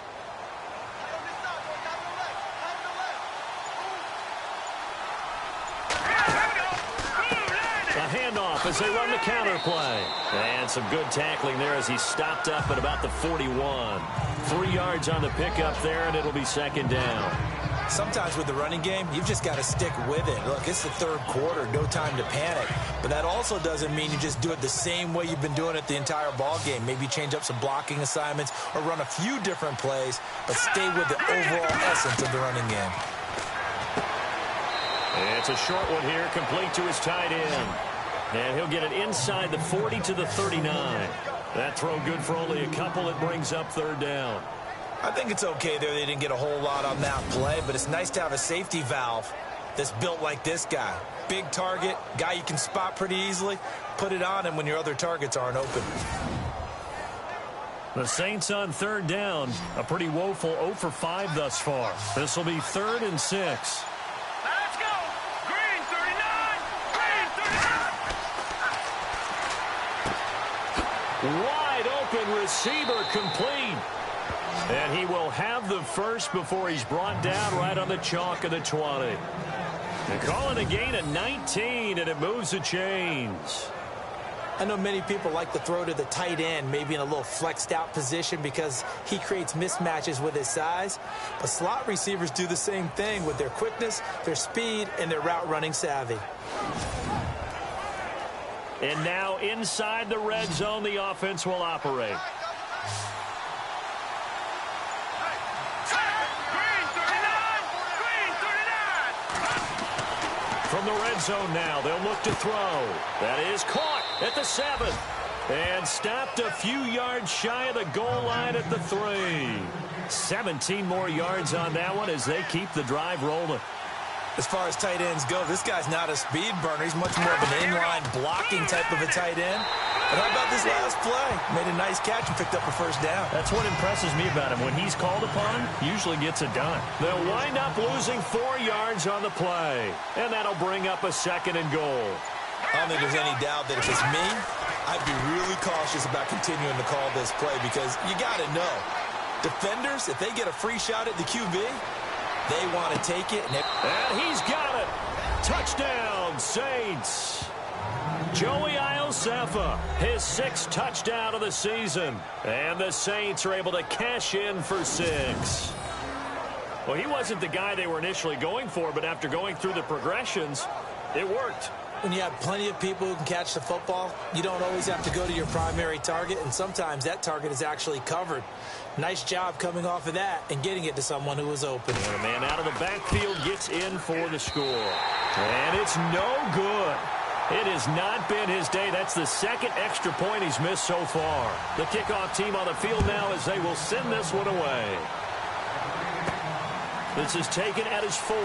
A: A handoff as they run the counter play. And some good tackling there as he stopped up at about the 41. 3 yards on the pickup there, and it'll be 2nd down.
B: Sometimes with the running game, you've just got to stick with it. Look, it's the third quarter, no time to panic. But that also doesn't mean you just do it the same way you've been doing it the entire ball game. Maybe change up some blocking assignments or run a few different plays, but stay with the overall essence of the running game.
A: It's a short one here, complete to his tight end. And he'll get it inside the 40 to the 39. That throw good for only a couple. It brings up 3rd down.
B: I think it's okay there. They didn't get a whole lot on that play, but it's nice to have a safety valve that's built like this guy. Big target, guy you can spot pretty easily. Put it on him when your other targets aren't open.
A: The Saints on 3rd down. A pretty woeful 0 for 5 thus far. This will be 3rd and 6.
D: Let's go! Green 39! Green 39!
A: Wide open receiver complete. And he will have the first before he's brought down right on the chalk of the 20. And calling a gain of 19, and it moves the chains.
B: I know many people like to throw to the tight end, maybe in a little flexed out position because he creates mismatches with his size. But slot receivers do the same thing with their quickness, their speed, and their route running savvy.
A: And now inside the red zone, the offense will operate. From the red zone now, they'll look to throw. That is caught at the 7. And stopped a few yards shy of the goal line at the 3. 17 more yards on that one as they keep the drive rolling.
B: As far as tight ends go, this guy's not a speed burner. He's much more of an inline blocking type of a tight end. But how about this last play? Made a nice catch and picked up a 1st down.
A: That's what impresses me about him. When he's called upon, usually gets it done. They'll wind up losing 4 yards on the play. And that'll bring up a 2nd and goal.
B: I don't think there's any doubt that if it's me, I'd be really cautious about continuing to call this play because you got to know. Defenders, if they get a free shot at the QB, they want to take it.
A: And he's got it. Touchdown, Saints. Joey Iosefa, his 6th touchdown of the season. And the Saints are able to cash in for 6. Well, he wasn't the guy they were initially going for, but after going through the progressions, it worked.
B: When you have plenty of people who can catch the football, you don't always have to go to your primary target, and sometimes that target is actually covered. Nice job coming off of that and getting it to someone who was open.
A: And a man out of the backfield gets in for the score. And it's no good. It has not been his day. That's the 2nd extra point he's missed so far. The kickoff team on the field now as they will send this one away. This is taken at his 4.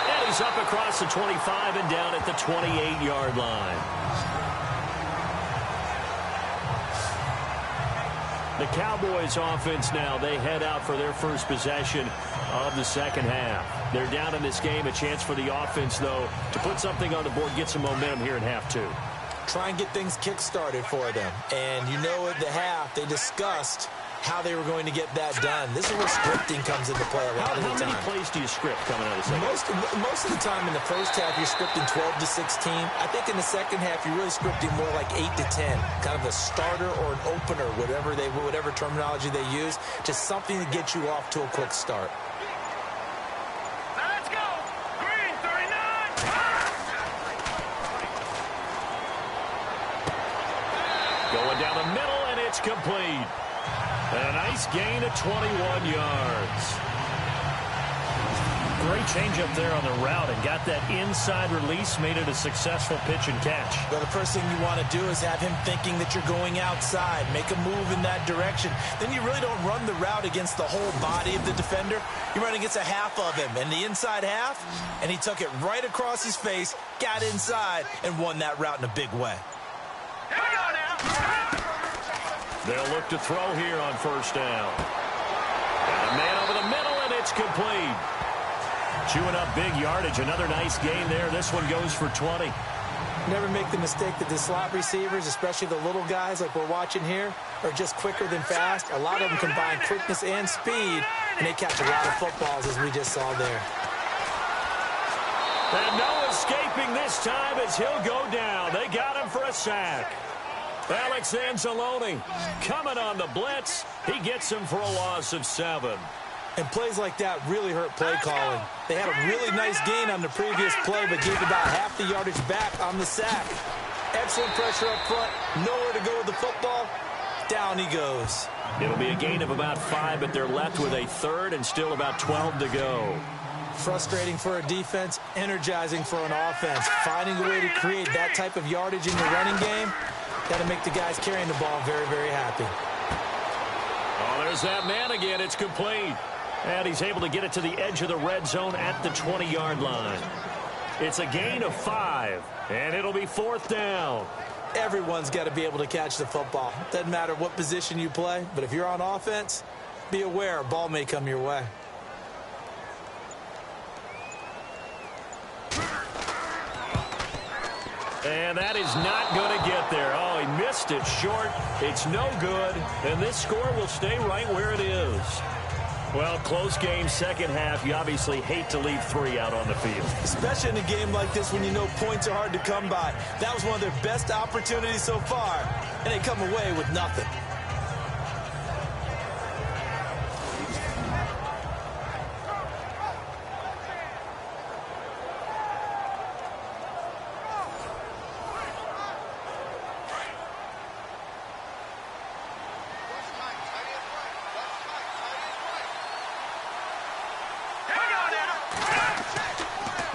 A: And he's up across the 25 and down at the 28-yard line. The Cowboys offense now, they head out for their first possession of the second half. They're down in this game. A chance for the offense, though, to put something on the board, get some momentum here in half two.
B: Try and get things kick-started for them. And you know at the half, they discussed how they were going to get that done. This is where scripting comes into play a lot of the time.
A: How many plays do you script coming out of the second half?
B: Most of the time in the first half, you're scripting 12 to 16. I think in the second half, you're really scripting more like 8 to 10. Kind of a starter or an opener, whatever terminology they use. Just something to get you off to a quick start.
D: Let's go! Green 39!
A: Going down the middle, and it's complete. And a nice gain of 21 yards. Great change up there on the route and got that inside release, made it a successful pitch and catch.
B: Well, the first thing you want to do is have him thinking that you're going outside, make a move in that direction. Then you really don't run the route against the whole body of the defender. You run against a half of him, and the inside half, and he took it right across his face, got inside, and won that route in a big way.
D: Here we go now!
A: They'll look to throw here on first down. And a man over the middle, and it's complete. Chewing up big yardage. Another nice gain there. This one goes for 20.
B: Never make the mistake that the slot receivers, especially the little guys like we're watching here, are just quicker than fast. A lot of them combine quickness and speed, and they catch a lot of footballs, as we just saw there.
A: And no escaping this time as he'll go down. They got him for a sack. Alex Anzalone coming on the blitz. He gets him for a loss of 7.
B: And plays like that really hurt play calling. They had a really nice gain on the previous play, but gave about half the yardage back on the sack. Excellent pressure up front. Nowhere to go with the football. Down he goes.
A: It'll be a gain of about 5, but they're left with a third and still about 12 to go.
B: Frustrating for a defense, energizing for an offense. Finding a way to create that type of yardage in your running game, got to make the guys carrying the ball very, very happy.
A: Oh, there's that man again. It's complete. And he's able to get it to the edge of the red zone at the 20-yard line. It's a gain of 5, and it'll be fourth down.
B: Everyone's got to be able to catch the football. Doesn't matter what position you play, but if you're on offense, be aware a ball may come your way.
A: And that is not going to get there. Oh, he missed it short. It's no good. And this score will stay right where it is. Well, close game, second half. You obviously hate to leave 3 out on the field.
B: Especially in a game like this when you know points are hard to come by. That was one of their best opportunities so far, and they come away with nothing.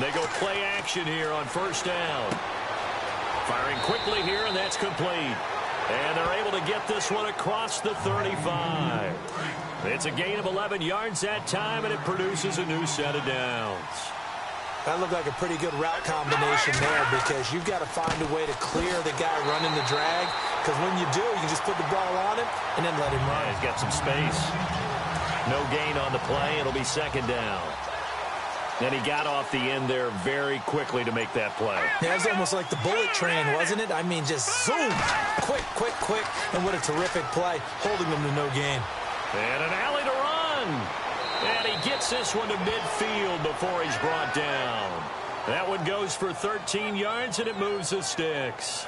A: They go play action here on first down. Firing quickly here, and that's complete. And they're able to get this one across the 35. It's a gain of 11 yards that time, and it produces a new set of downs.
B: That looked like a pretty good route combination there, because you've got to find a way to clear the guy running the drag, because when you do, you can just put the ball on him and then let him run.
A: Yeah, he's got some space. No gain on the play. It'll be second down. And he got off the end there very quickly to make that play.
B: Yeah, it was almost like the bullet train, wasn't it? I mean, just zoom. Quick, quick, quick. And what a terrific play, holding them to no gain.
A: And an alley to run. And he gets this one to midfield before he's brought down. That one goes for 13 yards, and it moves the sticks.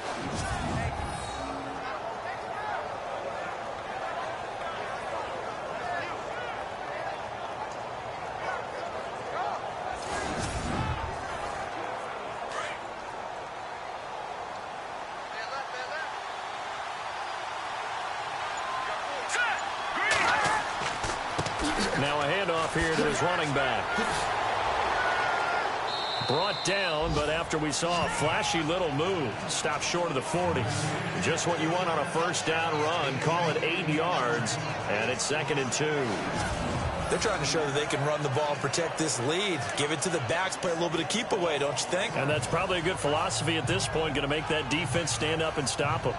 A: Now a handoff here to his running back. Brought down, but after we saw a flashy little move, stopped short of the 40. Just what you want on a first down run. Call it 8 yards, and it's 2nd and 2.
B: They're trying to show that they can run the ball and protect this lead. Give it to the backs, play a little bit of keep away, don't you think?
A: And that's probably a good philosophy at this point, going to make that defense stand up and stop them.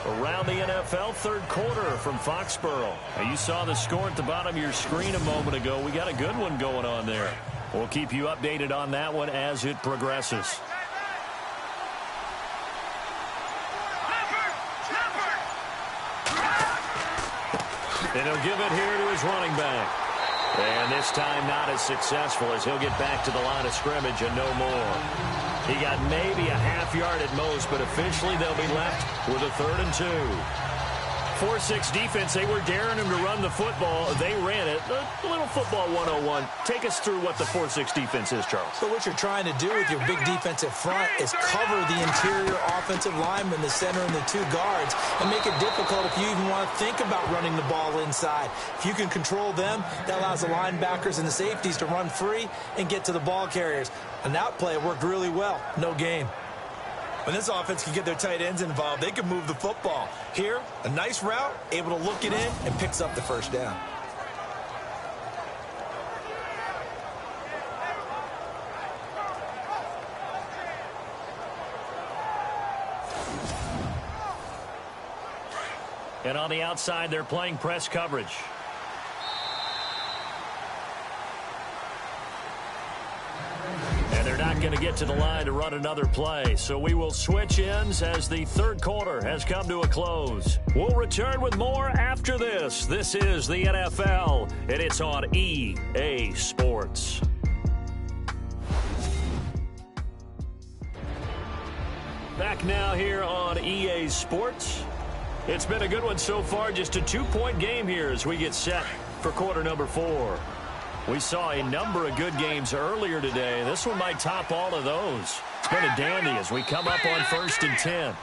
A: Around the NFL third quarter from Foxborough. Now, you saw the score at the bottom of your screen a moment ago. We got a good one going on there. We'll keep you updated on that one as it progresses. And he'll give it here to his running back. And this time not as successful as he'll get back to the line of scrimmage and no more. He got maybe a half yard at most, but officially they'll be left with a 3rd and 2. 4-6 defense, they were daring him to run the football. They ran it. A little football 101. Take us through what the 4-6 defense is, Charles.
B: So what you're trying to do with your big defensive front is cover the interior offensive lineman, the center, and the 2 guards, and make it difficult if you even want to think about running the ball inside. If you can control them, that allows the linebackers and the safeties to run free and get to the ball carriers. And that play worked really well. No gain.
G: When this offense can get their tight ends involved, they can move the football. Here, a nice route, able to look it in, and picks up the first down.
A: And on the outside, they're playing press coverage. And they're not going to get to the line to run another play. So we will switch ends as the third quarter has come to a close. We'll return with more after this. This is the NFL, and it's on EA Sports. Back now here on EA Sports. It's been a good one so far. Just a 2-point game here as we get set for quarter number 4. We saw a number of good games earlier today. This one might top all of those. It's been a dandy as we come up on 1st and 10.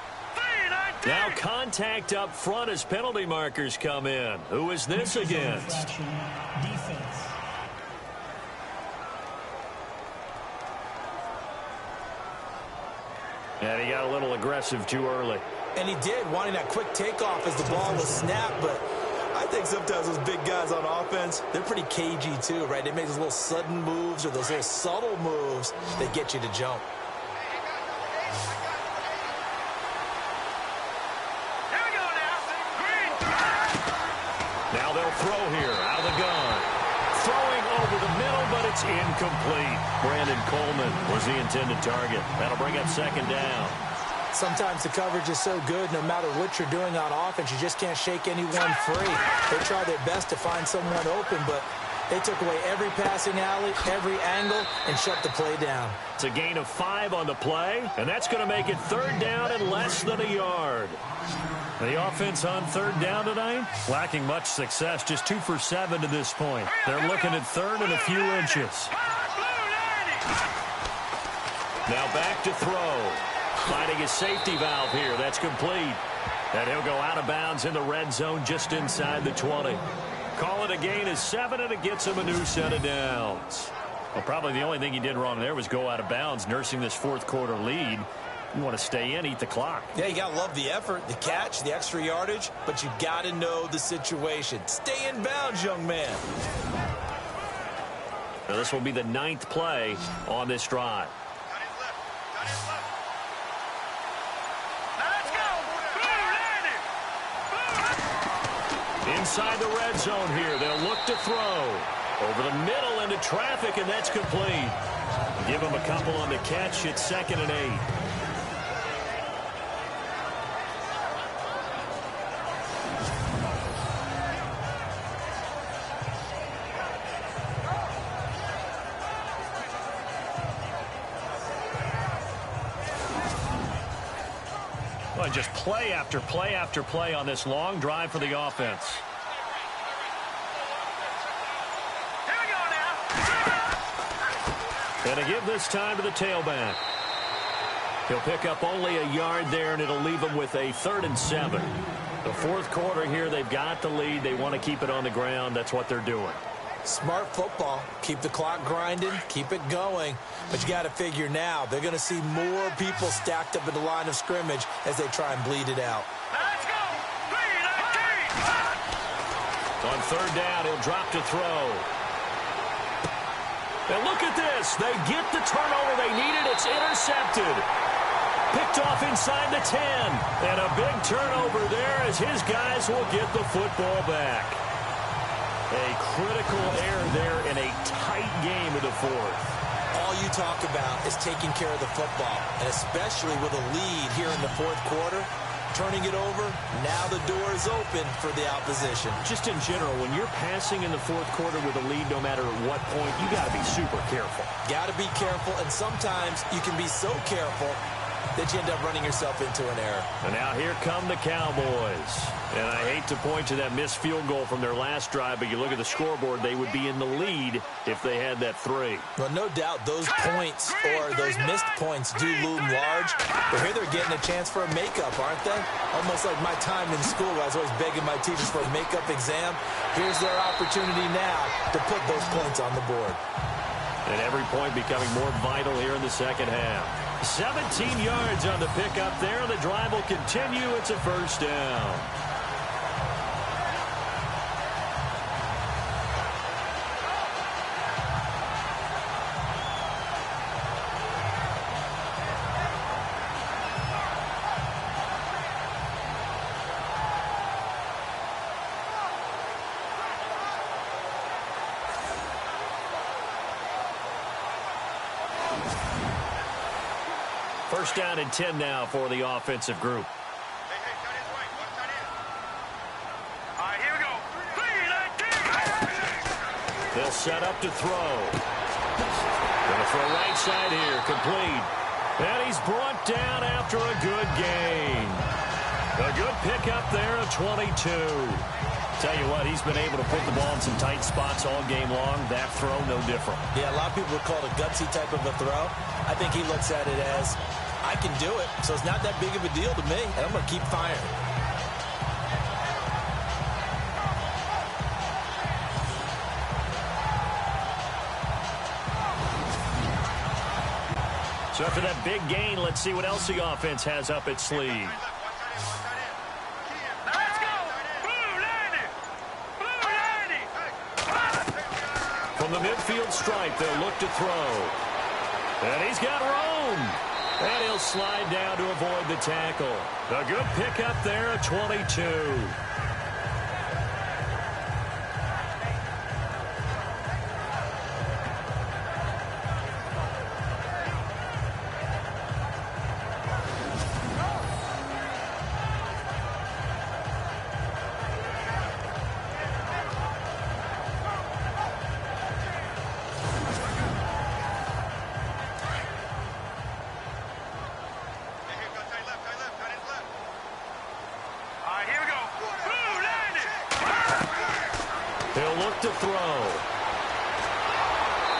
A: Now contact up front as penalty markers come in. Who is this against?
E: Defense.
A: And he got a little aggressive too early.
B: And he did, wanting that quick takeoff as the ball was snapped, but
G: I think sometimes those big guys on offense,
B: they're pretty cagey too, right? They make those little sudden moves or those little subtle moves that get you to jump.
D: Here we go now.
A: Now they'll throw here out of the gun. Throwing over the middle, but it's incomplete. Brandon Coleman was the intended target. That'll bring up 2nd down.
B: Sometimes the coverage is so good, no matter what you're doing on offense, you just can't shake anyone free. They try their best to find someone open, but they took away every passing alley, every angle, and shut the play down.
A: It's a gain of 5 on the play, and that's going to make it 3rd down and less than a yard. The offense on 3rd down tonight, lacking much success, just 2 for 7 to this point. They're looking at 3rd and a few inches. Now back to throw. Finding his safety valve here. That's complete. And he'll go out of bounds in the red zone just inside the 20. Call it a gain of 7, and it gets him a new set of downs. Well, probably the only thing he did wrong there was go out of bounds, nursing this 4th quarter lead. You want to stay in, eat the clock.
G: yeah, you got to love the effort, the catch, the extra yardage, but you got to know the situation. Stay in bounds, young man.
A: Now, this will be the 9th play on this drive. Inside the red zone here, they'll look to throw. Over the middle into traffic, and that's complete. Give him a couple on the catch. It's 2nd and 8. Well, just play after play after play on this long drive for the offense. And a give this time to the tailback. He'll pick up only a yard there, and it'll leave him with a 3rd and 7. The 4th quarter here, they've got the lead. They want to keep it on the ground. That's what they're doing.
B: Smart football. Keep the clock grinding. Keep it going. But you got to figure now, they're going to see more people stacked up at the line of scrimmage as they try and bleed it out.
D: Let's go.
A: On 3rd down, he'll drop to throw. And look at this. They get the turnover they needed. It's intercepted. Picked off inside the 10. And a big turnover there as his guys will get the football back. A critical error there in a tight game of the fourth.
B: All you talk about is taking care of the football, and especially with a lead here in the fourth quarter. Turning it over, now the door is open for the opposition.
A: Just in general, when you're passing in the fourth quarter with a lead, no matter at what point, you got to be super careful.
B: Got to be careful, and sometimes you can be so careful that you end up running yourself into an error.
A: And now here come the Cowboys. And I hate to point to that missed field goal from their last drive, but you look at the scoreboard, they would be in the lead if they had that 3.
B: Well, no doubt those points or those missed points do loom large. But here they're getting a chance for a makeup, aren't they? Almost like my time in school where I was always begging my teachers for a makeup exam. Here's their opportunity now to put those points on the board.
A: And every point becoming more vital here in the second half. 17 yards on the pickup there. The drive will continue. It's a first down. First down and 10 now for the offensive group.
D: Here we go. 3-19.
A: They'll set up to throw. Going to throw right side here. Complete. And he's brought down after a good gain. A good pickup there of 22. Tell you what, he's been able to put the ball in some tight spots all game long. That throw, no different.
B: Yeah, a lot of people would call it a gutsy type of a throw. I think he looks at it as, I can do it, so it's not that big of a deal to me, and I'm going to keep firing.
A: So after that big gain, let's see what else the offense has up its sleeve. From the midfield stripe, they'll look to throw. And he's got room. And he'll slide down to avoid the tackle. A good pickup there at 22. To throw.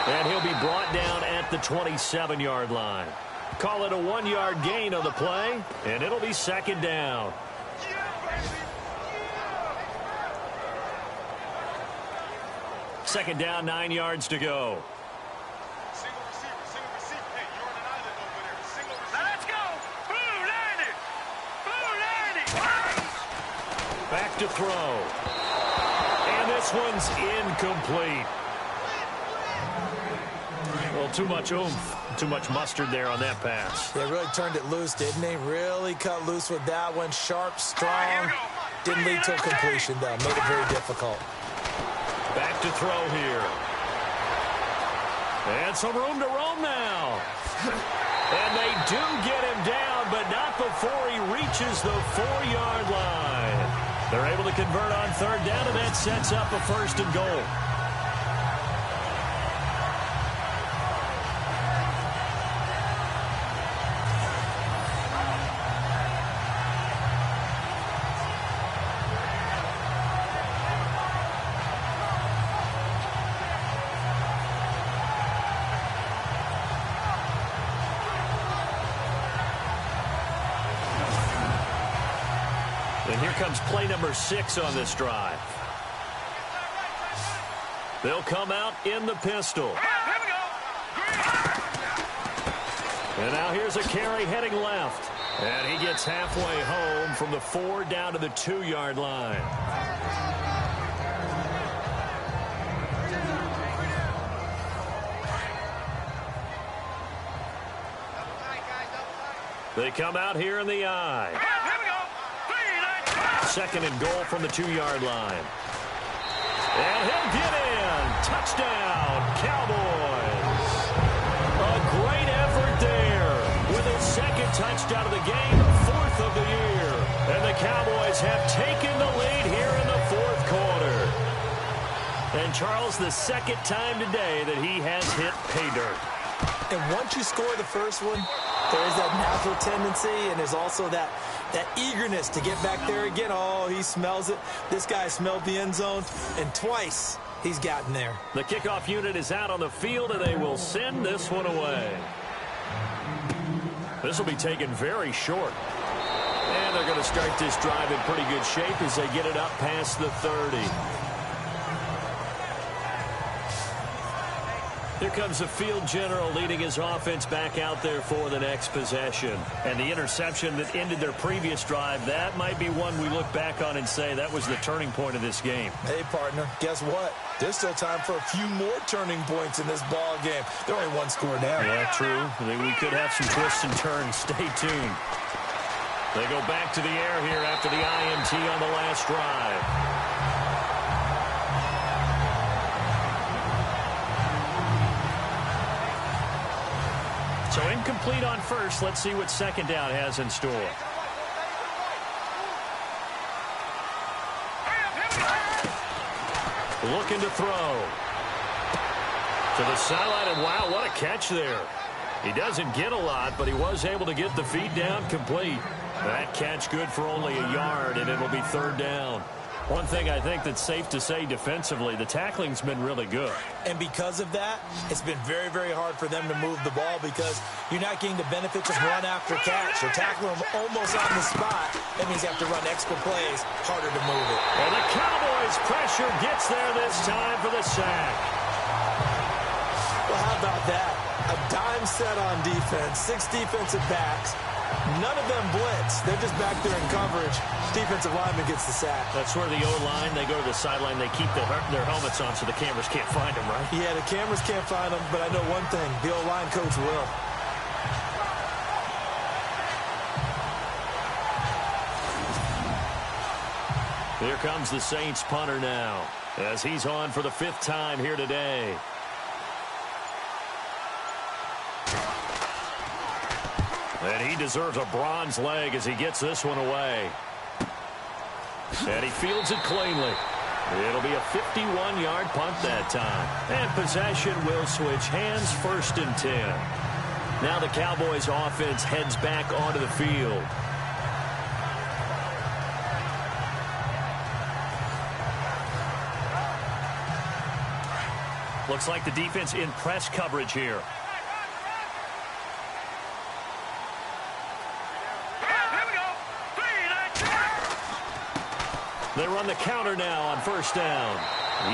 A: And he'll be brought down at the 27-yard line. Call it a 1-yard gain on the play, and it'll be second down. Second down, 9 yards to go.
D: Single receiver. Hey, you're on an island over there. Single receiver. Let's go. Blue landed.
A: Back to throw. This one's incomplete. Well, too much oomph, too much mustard there on that pass.
B: They really turned it loose, didn't they? Really cut loose with that one. Sharp, strong. Didn't lead to a completion, though. Made it very difficult.
A: Back to throw here. And some room to roam now. And they do get him down, but not before he reaches the 4-yard line. They're able to convert on third down, and that sets up a first and goal. And here comes play number 6 on this drive. They'll come out in the pistol. And now here's a carry heading left. And he gets halfway home from the 4 down to the 2-yard line. They come out here in the eye. Second and goal from the 2-yard line. And he'll get in. Touchdown, Cowboys. A great effort there with his second touchdown of the game, 4th of the year. And the Cowboys have taken the lead here in the 4th quarter. And Charles, the second time today that he has hit pay dirt.
B: And once you score the first one, there's that natural tendency, and there's also that eagerness to get back there again. Oh, he smells it. This guy smelled the end zone, and twice he's gotten there.
A: The kickoff unit is out on the field, and they will send this one away. This will be taken very short. And they're going to start this drive in pretty good shape as they get it up past the 30. Here comes the field general leading his offense back out there for the next possession. And the interception that ended their previous drive, that might be one we look back on and say that was the turning point of this game.
B: Hey, partner, guess what? There's still time for a few more turning points in this ball game. They're only one score down.
A: Yeah, true. We could have some twists and turns. Stay tuned. They go back to the air here after the INT on the last drive. So incomplete on first. Let's see what second down has in store. Looking to throw. To the sideline, and wow, what a catch there. He doesn't get a lot, but he was able to get the feet down complete. That catch good for only a yard, and it'll be 3rd down. One thing I think that's safe to say defensively, the tackling's been really good.
B: And because of that, it's been very, very hard for them to move the ball because you're not getting the benefits of run after catch. You're tackling them almost on the spot. That means you have to run extra plays, harder to move it.
A: And the Cowboys pressure gets there this time for the sack.
B: Well, how about that? A dime set on defense, 6 defensive backs. None of them blitz. They're just back there in coverage. Defensive lineman gets the sack.
A: That's where the O-line, they go to the sideline, they keep their helmets on so the cameras can't find them, right?
B: Yeah, the cameras can't find them, but I know one thing. The O-line coach will.
A: Here comes the Saints punter now as he's on for the 5th time here today. And he deserves a bronze leg as he gets this one away. And he fields it cleanly. It'll be a 51-yard punt that time. And possession will switch hands, 1st and 10. Now the Cowboys offense heads back onto the field. Looks like the defense in press coverage here. They run the counter now on 1st down.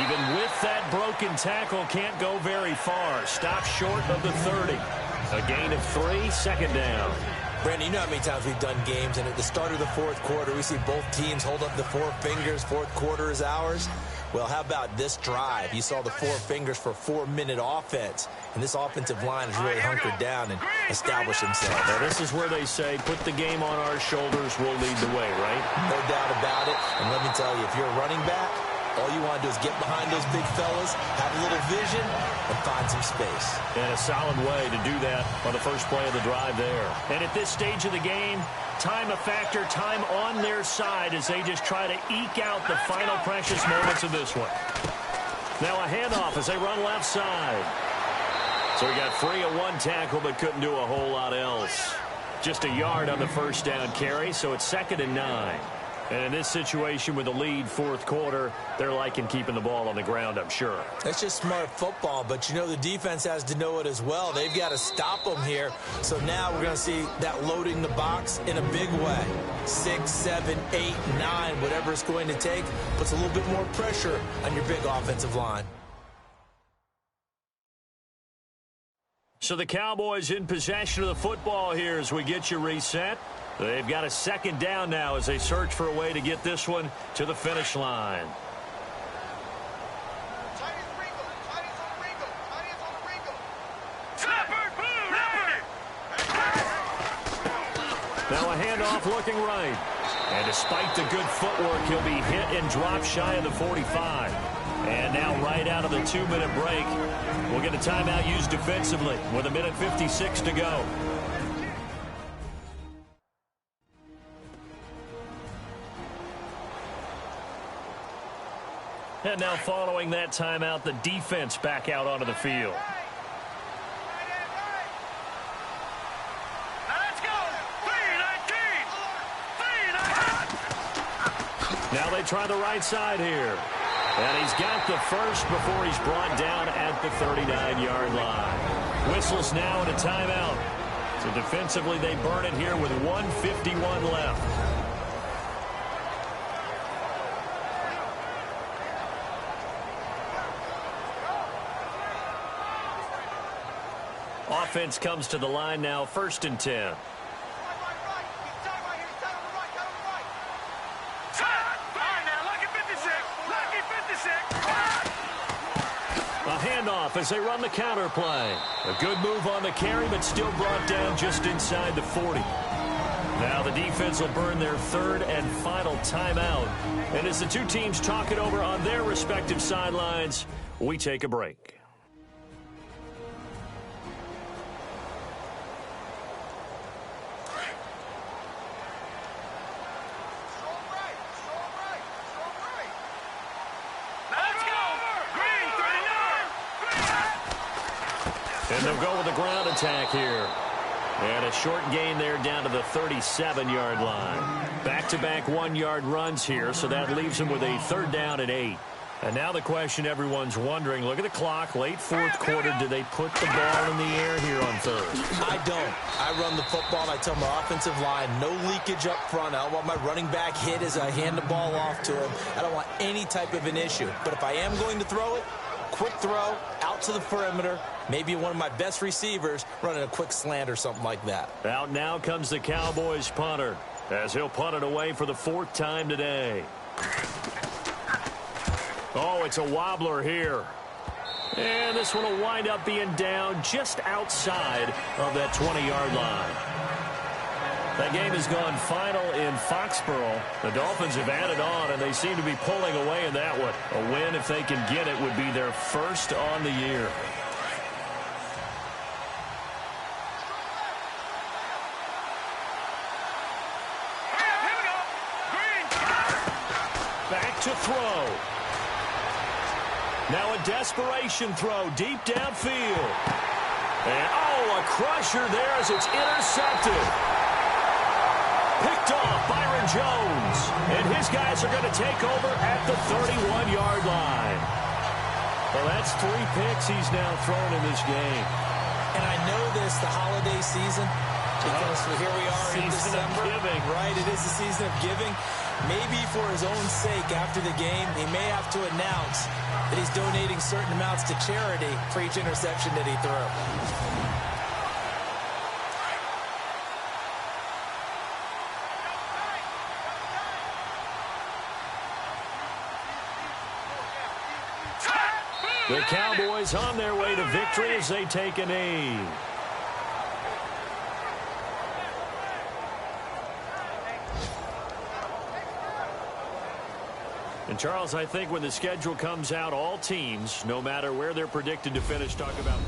A: Even with that broken tackle, can't go very far. Stop short of the 30. A gain of 3, 2nd down.
B: Brandon, you know how many times we've done games, and at the start of the 4th quarter, we see both teams hold up the 4 fingers. 4th quarter is ours. Well, how about this drive? You saw the 4 fingers for 4-minute offense, and this offensive line has really hunkered down and established themselves.
A: Now, this is where they say, put the game on our shoulders, we'll lead the way, right?
B: No doubt about it. And let me tell you, if you're a running back, all you want to do is get behind those big fellas, have a little vision, and find some space.
A: And a solid way to do that on the first play of the drive there. And at this stage of the game, time a factor, time on their side as they just try to eke out the final precious moments of this one. Now a handoff as they run left side. So he got free of 1 tackle but couldn't do a whole lot else. Just a yard on the 1st down carry, so it's 2nd and 9. And in this situation with the lead 4th quarter, they're liking keeping the ball on the ground, I'm sure.
B: That's just smart football, but you know the defense has to know it as well. They've got to stop them here. So now we're going to see that loading the box in a big way. 6, 7, 8, 9, whatever it's going to take, puts a little bit more pressure on your big offensive line.
A: So the Cowboys in possession of the football here as we get you reset. They've got a 2nd down now as they search for a way to get this one to the finish line. Now a handoff looking right. And despite the good footwork, he'll be hit and dropped shy of the 45. And now right out of the 2-minute break, we'll get a timeout used defensively with 1:56 to go. And now following that timeout, the defense back out onto the field. Now they try the right side here. And he's got the first before he's brought down at the 39-yard line. Whistles now and a timeout. So defensively they burn it here with 1:51 left. Offense comes to the line now, 1st and 10. A handoff as they run the counter play. A good move on the carry, but still brought down just inside the 40. Now the defense will burn their 3rd and final timeout. And as the two teams talk it over on their respective sidelines, we take a break. And they'll go with a ground attack here. And a short gain there down to the 37-yard line. Back-to-back 1-yard runs here, so that leaves them with a 3rd down and 8. And now the question everyone's wondering, look at the clock, late 4th quarter, do they put the ball in the air here on 3rd?
B: I don't. I run the football, and I tell my offensive line, no leakage up front. I don't want my running back hit as I hand the ball off to him. I don't want any type of an issue. But if I am going to throw it, quick throw, out to the perimeter, maybe one of my best receivers running a quick slant or something like that.
A: Out now comes the Cowboys punter as he'll punt it away for the 4th time today. Oh, it's a wobbler here. And this one will wind up being down just outside of that 20-yard line. That game has gone final in Foxborough. The Dolphins have added on, and they seem to be pulling away in that one. A win, if they can get it, would be their 1st on the year. Back to throw. Now a desperation throw deep downfield. And, oh, a crusher there as it's intercepted. Picked off Byron Jones. And his guys are going to take over at the 31-yard line. Well, that's 3 picks he's now thrown in this game.
B: And I know this, the holiday season, because here we are in December. Right, it is the season of giving. Maybe for his own sake after the game, he may have to announce that he's donating certain amounts to charity for each interception that he threw.
A: The Cowboys on their way to victory as they take a knee. And Charles, I think when the schedule comes out, all teams, no matter where they're predicted to finish, talk about